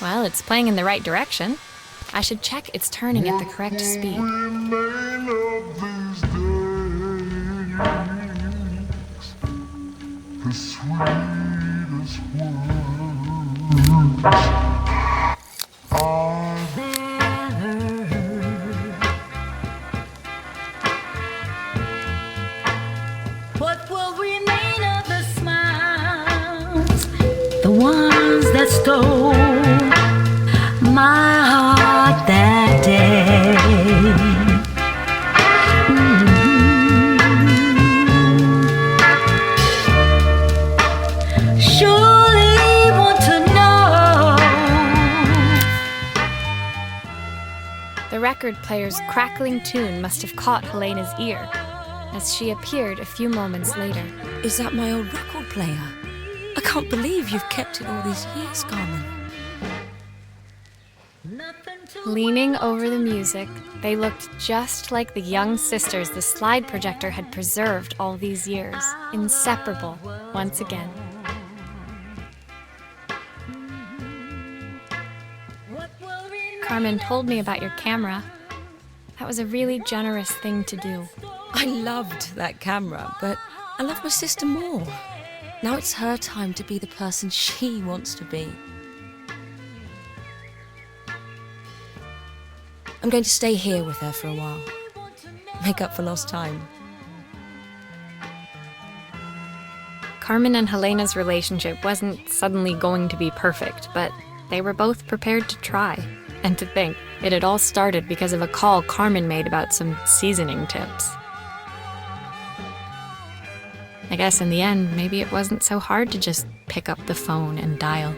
S1: Well, it's playing in the right direction. I should check it's turning at the correct speed.
S3: What will remain of the smiles, the ones that stole my heart that day? Surely want to know.
S1: The record player's crackling tune must have caught Helena's ear, as she appeared a few moments later.
S6: Is that my old record player? I can't believe you've kept it all these years, Carmen.
S1: Leaning over the music, they looked just like the young sisters the slide projector had preserved all these years, inseparable once again. Carmen told me about your camera. That was a really generous thing to do.
S6: I loved that camera, but I love my sister more. Now it's her time to be the person she wants to be. I'm going to stay here with her for a while. Make up for lost time.
S1: Carmen and Helena's relationship wasn't suddenly going to be perfect, but they were both prepared to try. And to think, it had all started because of a call Carmen made about some seasoning tips. I guess in the end, maybe it wasn't so hard to just pick up the phone and dial.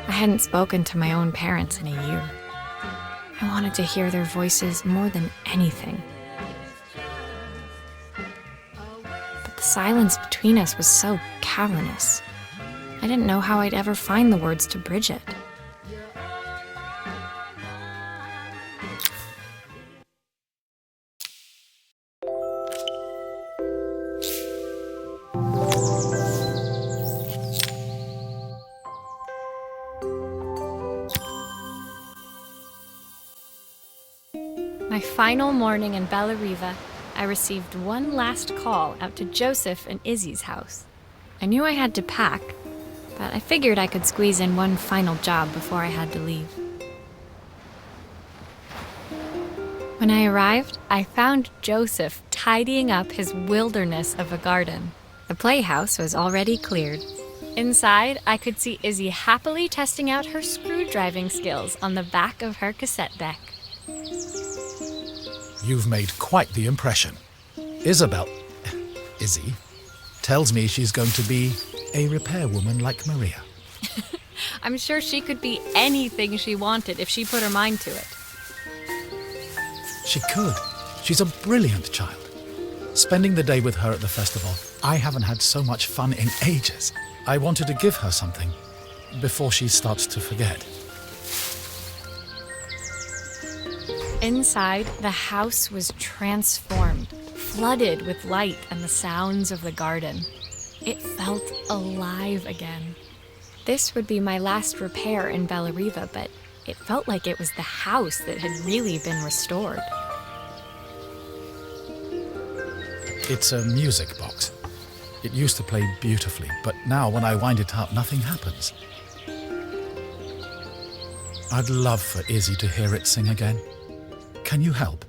S1: I hadn't spoken to my own parents in a year. I wanted to hear their voices more than anything. But the silence between us was so cavernous. I didn't know how I'd ever find the words to bridge it. My final morning in Bella Riva, I received one last call out to Joseph and Izzy's house. I knew I had to pack, but I figured I could squeeze in one final job before I had to leave. When I arrived, I found Joseph tidying up his wilderness of a garden. The playhouse was already cleared. Inside, I could see Izzy happily testing out her screw-driving skills on the back of her cassette deck.
S4: You've made quite the impression. Izzy, tells me she's going to be a repairwoman like Maria.
S1: I'm sure she could be anything she wanted if she put her mind to it.
S4: She could. She's a brilliant child. Spending the day with her at the festival, I haven't had so much fun in ages. I wanted to give her something before she starts to forget.
S1: Inside, the house was transformed, flooded with light and the sounds of the garden. It felt alive again. This would be my last repair in Bella Riva, but it felt like it was the house that had really been restored.
S4: It's a music box. It used to play beautifully, but now when I wind it up, nothing happens. I'd love for Izzy to hear it sing again. Can you help?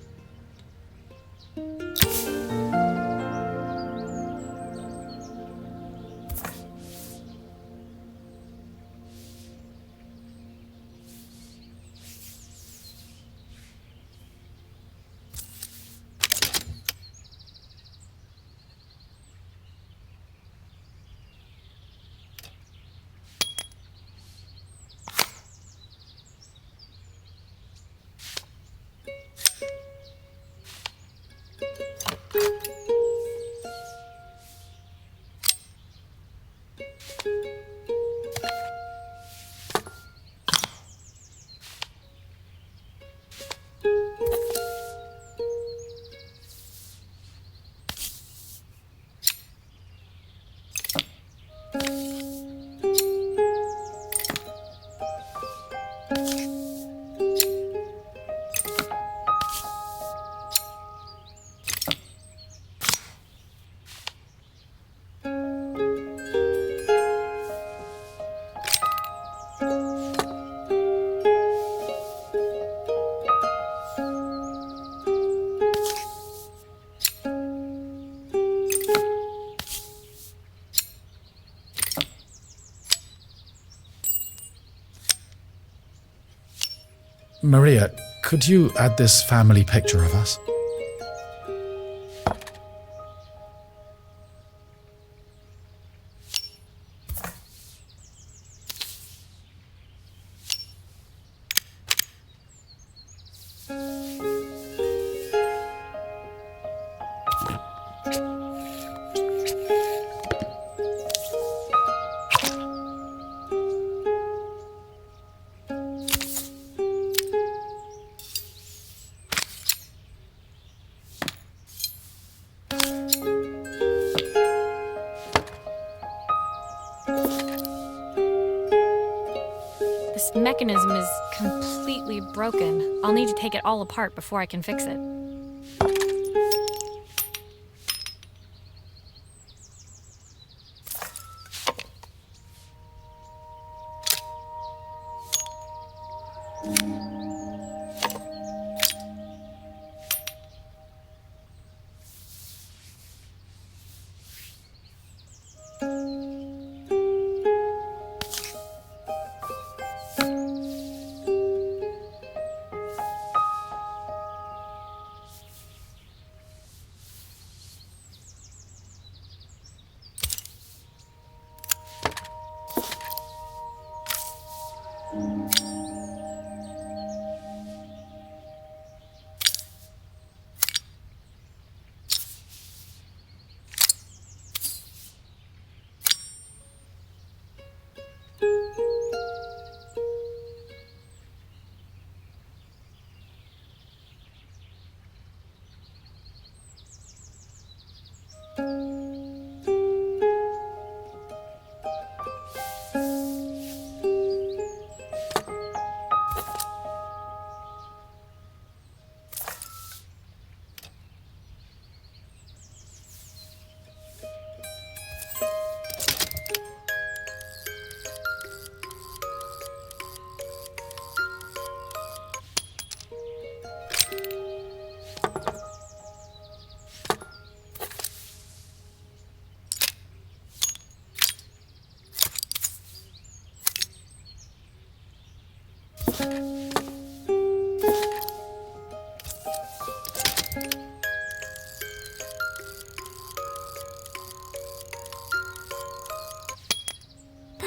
S4: Maria, could you add this family picture of us?
S1: This mechanism is completely broken. I'll need to take it all apart before I can fix it.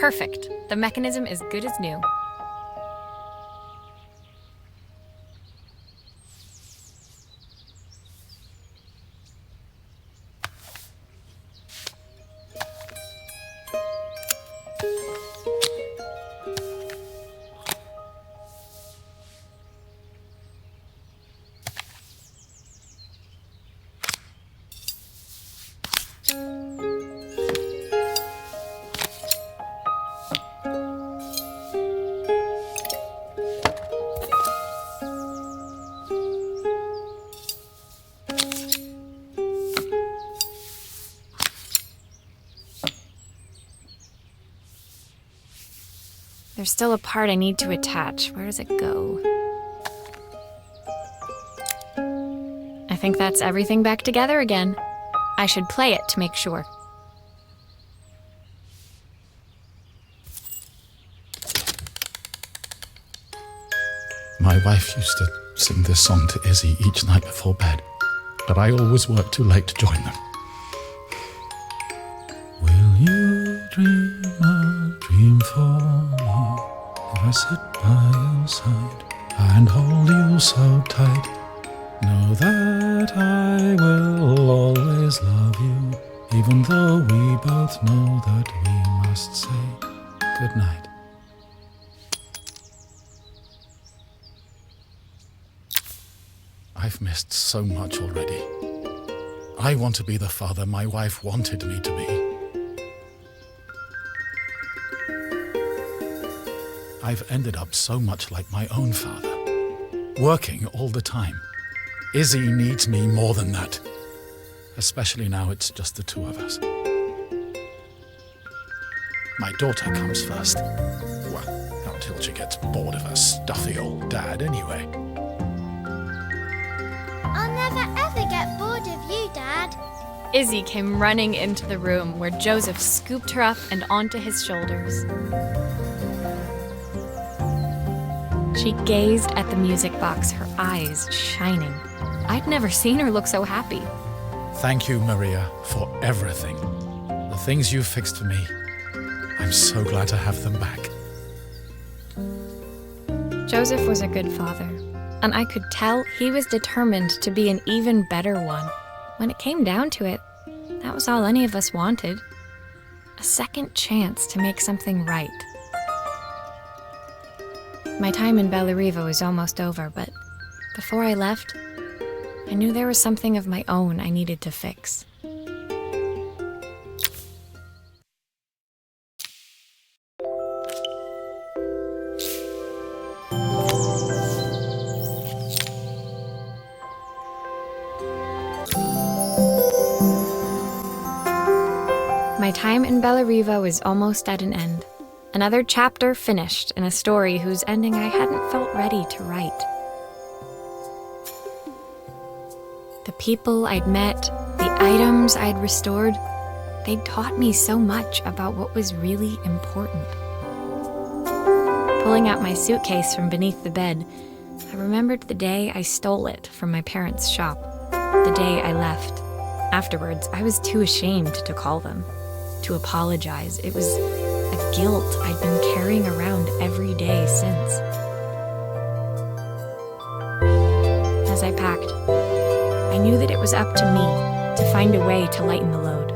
S1: Perfect. The mechanism is good as new. There's still a part I need to attach. Where does it go? I think that's everything back together again. I should play it to make sure.
S4: My wife used to sing this song to Izzy each night before bed, but I always worked too late to join them. Will you dream a dream for me if I sit by your side and hold you so tight? Know that I will always love you, even though we both know that we must say goodnight. I've missed so much already. I want to be the father my wife wanted me to be. I've ended up so much like my own father, working all the time. Izzy needs me more than that, especially now it's just the two of us. My daughter comes first. Well, not until she gets bored of her stuffy old dad anyway.
S2: I'll never ever get bored of you, Dad.
S1: Izzy came running into the room where Joseph scooped her up and onto his shoulders. She gazed at the music box, her eyes shining. I'd never seen her look so happy.
S4: Thank you, Maria, for everything. The things you fixed for me. I'm so glad to have them back.
S1: Joseph was a good father, and I could tell he was determined to be an even better one. When it came down to it, that was all any of us wanted. A second chance to make something right. My time in Bellariva was almost over, but before I left, I knew there was something of my own I needed to fix. My time in Bellariva was almost at an end. Another chapter finished in a story whose ending I hadn't felt ready to write. The people I'd met, the items I'd restored, they'd taught me so much about what was really important. Pulling out my suitcase from beneath the bed, I remembered the day I stole it from my parents' shop, the day I left. Afterwards, I was too ashamed to call them, to apologize. It was a guilt I'd been carrying around every day since. As I packed, I knew that it was up to me to find a way to lighten the load.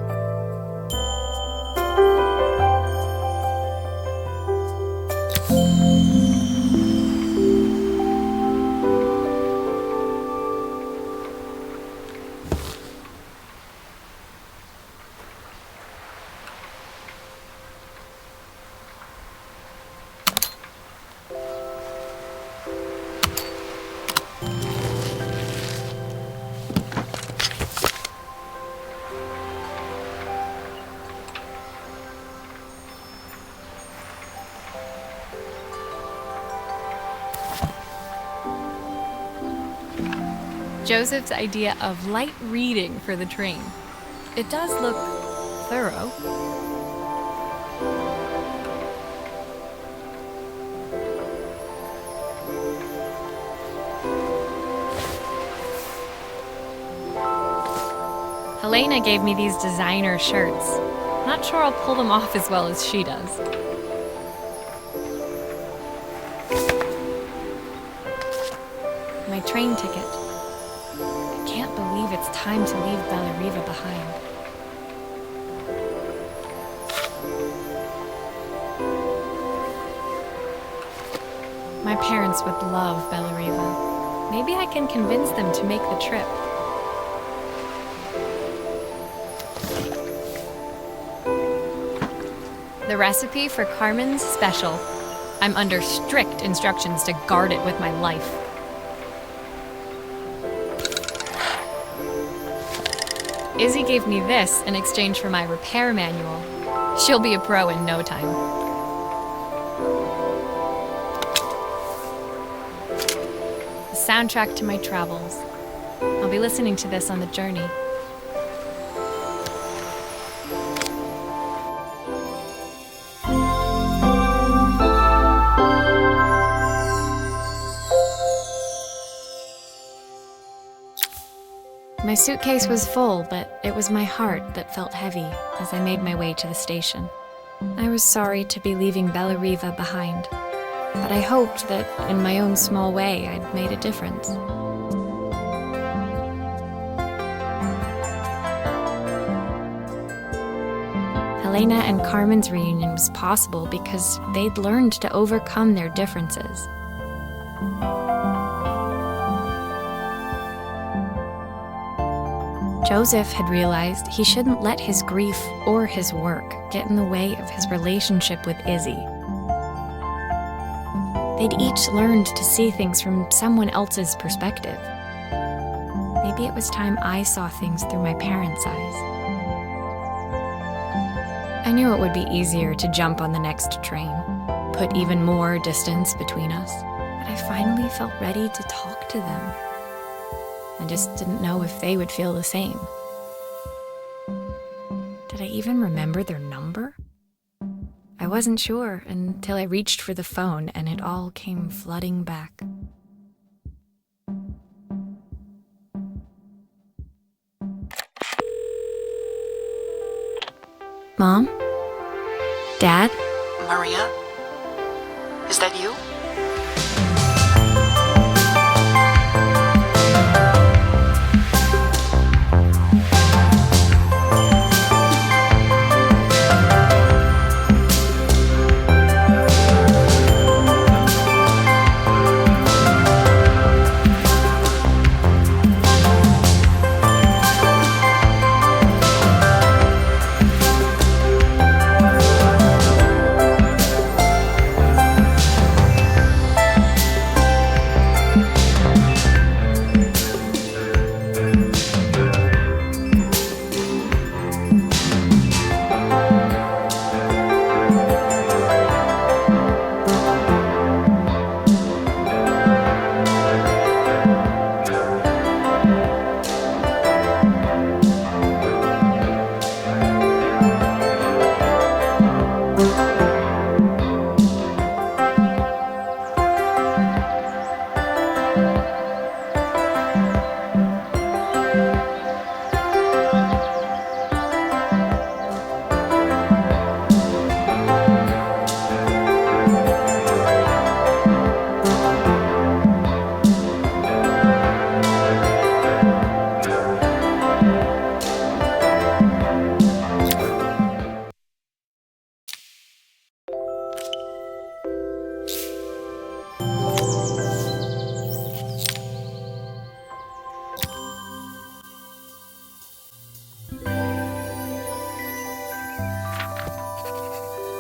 S1: Joseph's idea of light reading for the train. It does look thorough. Helena gave me these designer shirts. Not sure I'll pull them off as well as she does. my train ticket. I can't believe it's time to leave Bellariva behind. My parents would love Bellariva. Maybe I can convince them to make the trip. The recipe for Carmen's special. I'm under strict instructions to guard it with my life. Izzy gave me this in exchange for my repair manual. She'll be a pro in no time. The soundtrack to my travels. I'll be listening to this on the journey. My suitcase was full, but it was my heart that felt heavy as I made my way to the station. I was sorry to be leaving Bellariva behind, but I hoped that, in my own small way, I'd made a difference. Helena and Carmen's reunion was possible because they'd learned to overcome their differences. Joseph had realized he shouldn't let his grief or his work get in the way of his relationship with Izzy. They'd each learned to see things from someone else's perspective. Maybe it was time I saw things through my parents' eyes. I knew it would be easier to jump on the next train, put even more distance between us, but I finally felt ready to talk to them. I just didn't know if they would feel the same. Did I even remember their number? I wasn't sure until I reached for the phone and it all came flooding back. Mom? Dad?
S7: Maria? Is that you?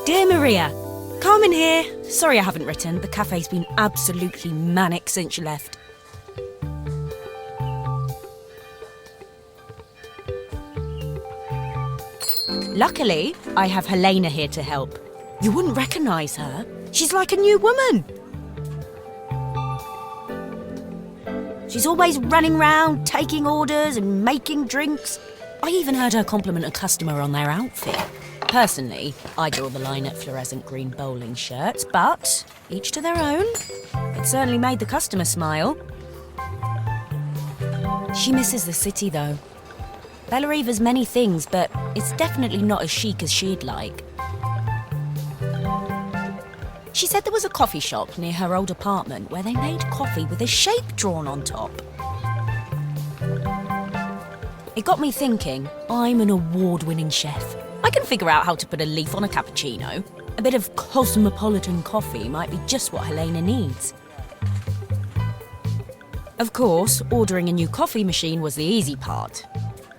S5: Dear Maria, Carmen here. Sorry I haven't written. The cafe's been absolutely manic since you left. Luckily, I have Helena here to help. You wouldn't recognise her. She's like a new woman. She's always running round, taking orders and making drinks. I even heard her compliment a customer on their outfit. Personally, I draw the line at fluorescent green bowling shirts, but each to their own. It certainly made the customer smile. She misses the city, though. Bellariva's many things, but it's definitely not as chic as she'd like. She said there was a coffee shop near her old apartment where they made coffee with a shape drawn on top. It got me thinking, I'm an award-winning chef. I can figure out how to put a leaf on a cappuccino. A bit of cosmopolitan coffee might be just what Helena needs. Of course, ordering a new coffee machine was the easy part.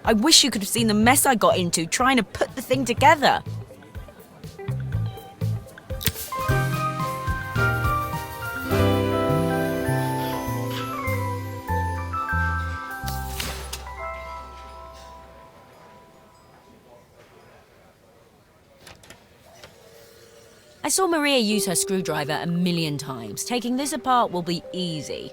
S5: I wish you could have seen the mess I got into trying to put the thing together. I saw Maria use her screwdriver a million times. Taking this apart will be easy.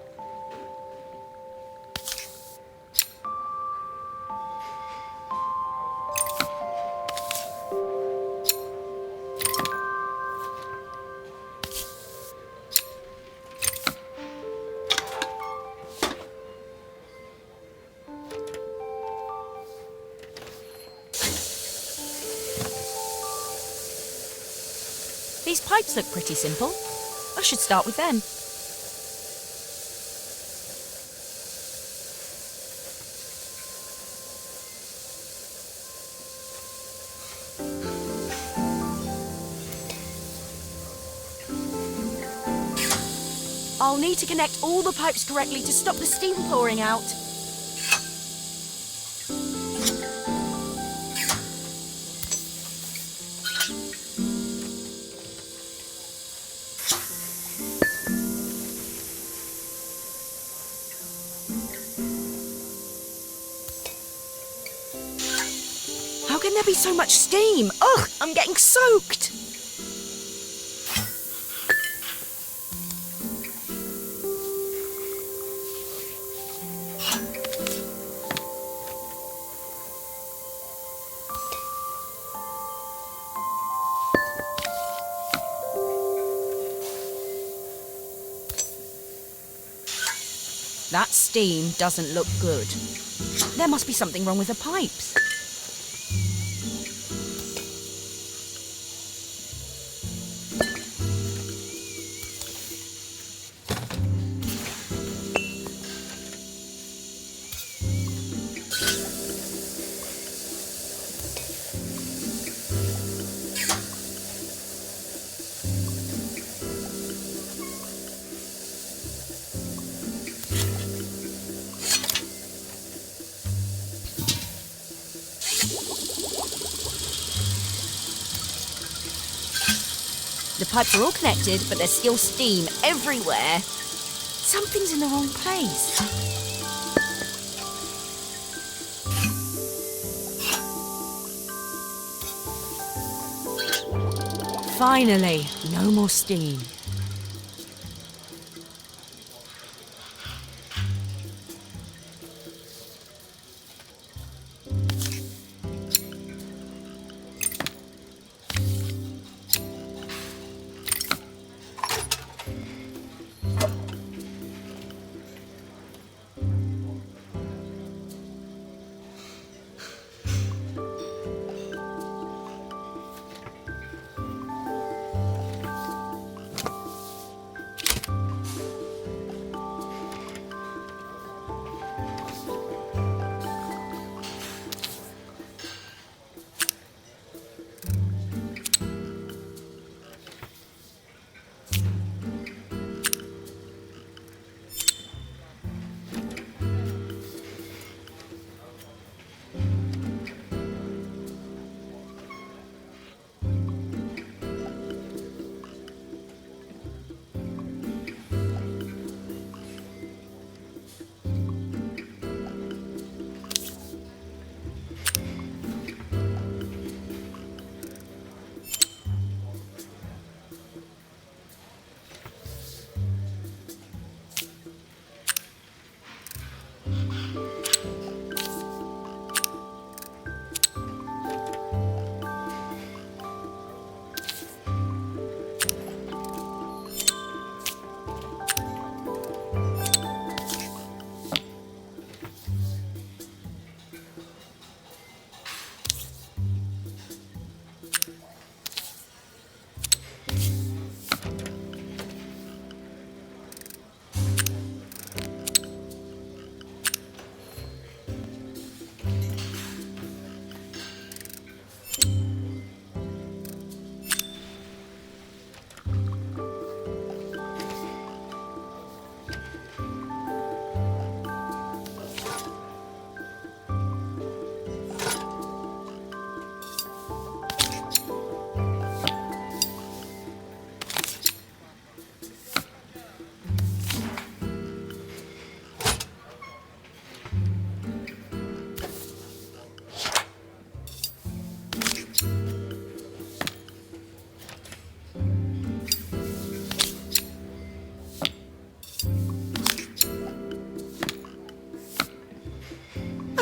S5: These pipes look pretty simple. I should start with them. I'll need to connect all the pipes correctly to stop the steam pouring out. How can there be so much steam? Ugh, I'm getting soaked! That steam doesn't look good. There must be something wrong with the pipes. The pipes are all connected, but there's still steam everywhere. Something's in the wrong place. Finally, no more steam.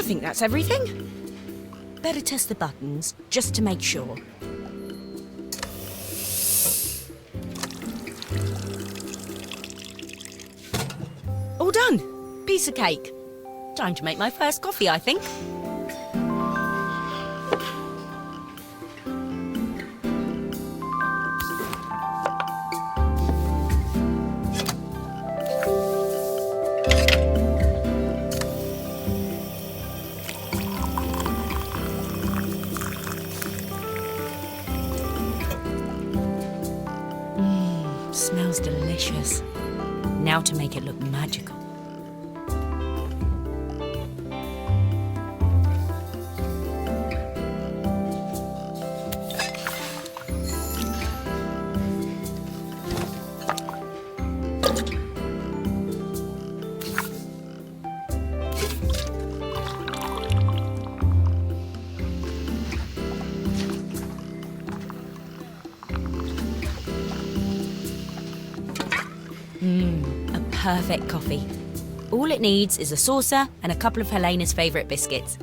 S5: think that's everything. Better test the buttons, just to make sure. All done. Piece of cake. Time to make my first coffee, I think. Smells delicious. Now to make it look magical. A perfect coffee. All it needs is a saucer and a couple of Helena's favourite biscuits.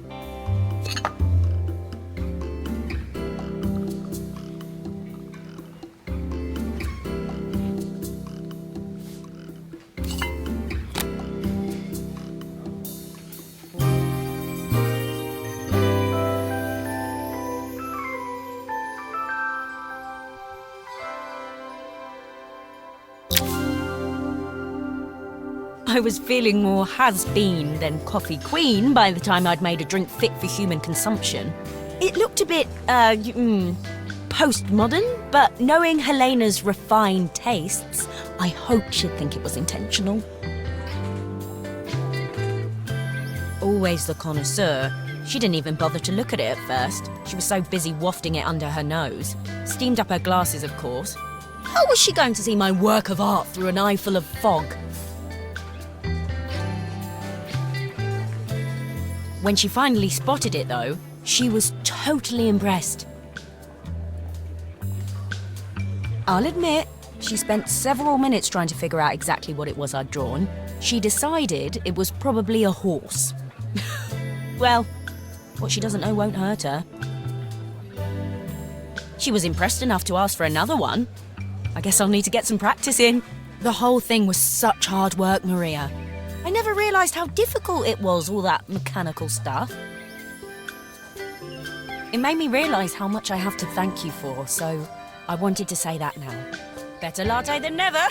S5: I was feeling more has-been than coffee queen by the time I'd made a drink fit for human consumption. It looked a bit, postmodern, but knowing Helena's refined tastes, I hoped she'd think it was intentional. Always the connoisseur, she didn't even bother to look at it at first. She was so busy wafting it under her nose. Steamed up her glasses, of course. How was she going to see my work of art through an eye full of fog? When she finally spotted it, though, she was totally impressed. I'll admit, she spent several minutes trying to figure out exactly what it was I'd drawn. She decided it was probably a horse. Well, what she doesn't know won't hurt her. She was impressed enough to ask for another one. I guess I'll need to get some practice in. The whole thing was such hard work, Maria. I never realised how difficult it was, all that mechanical stuff. It made me realise how much I have to thank you for, so I wanted to say that now. Better latte than never.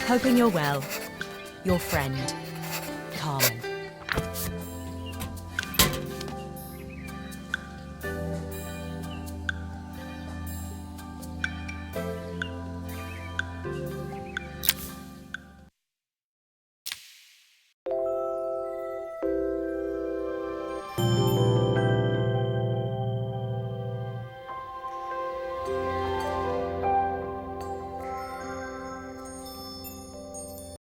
S5: Hoping you're well. Your friend.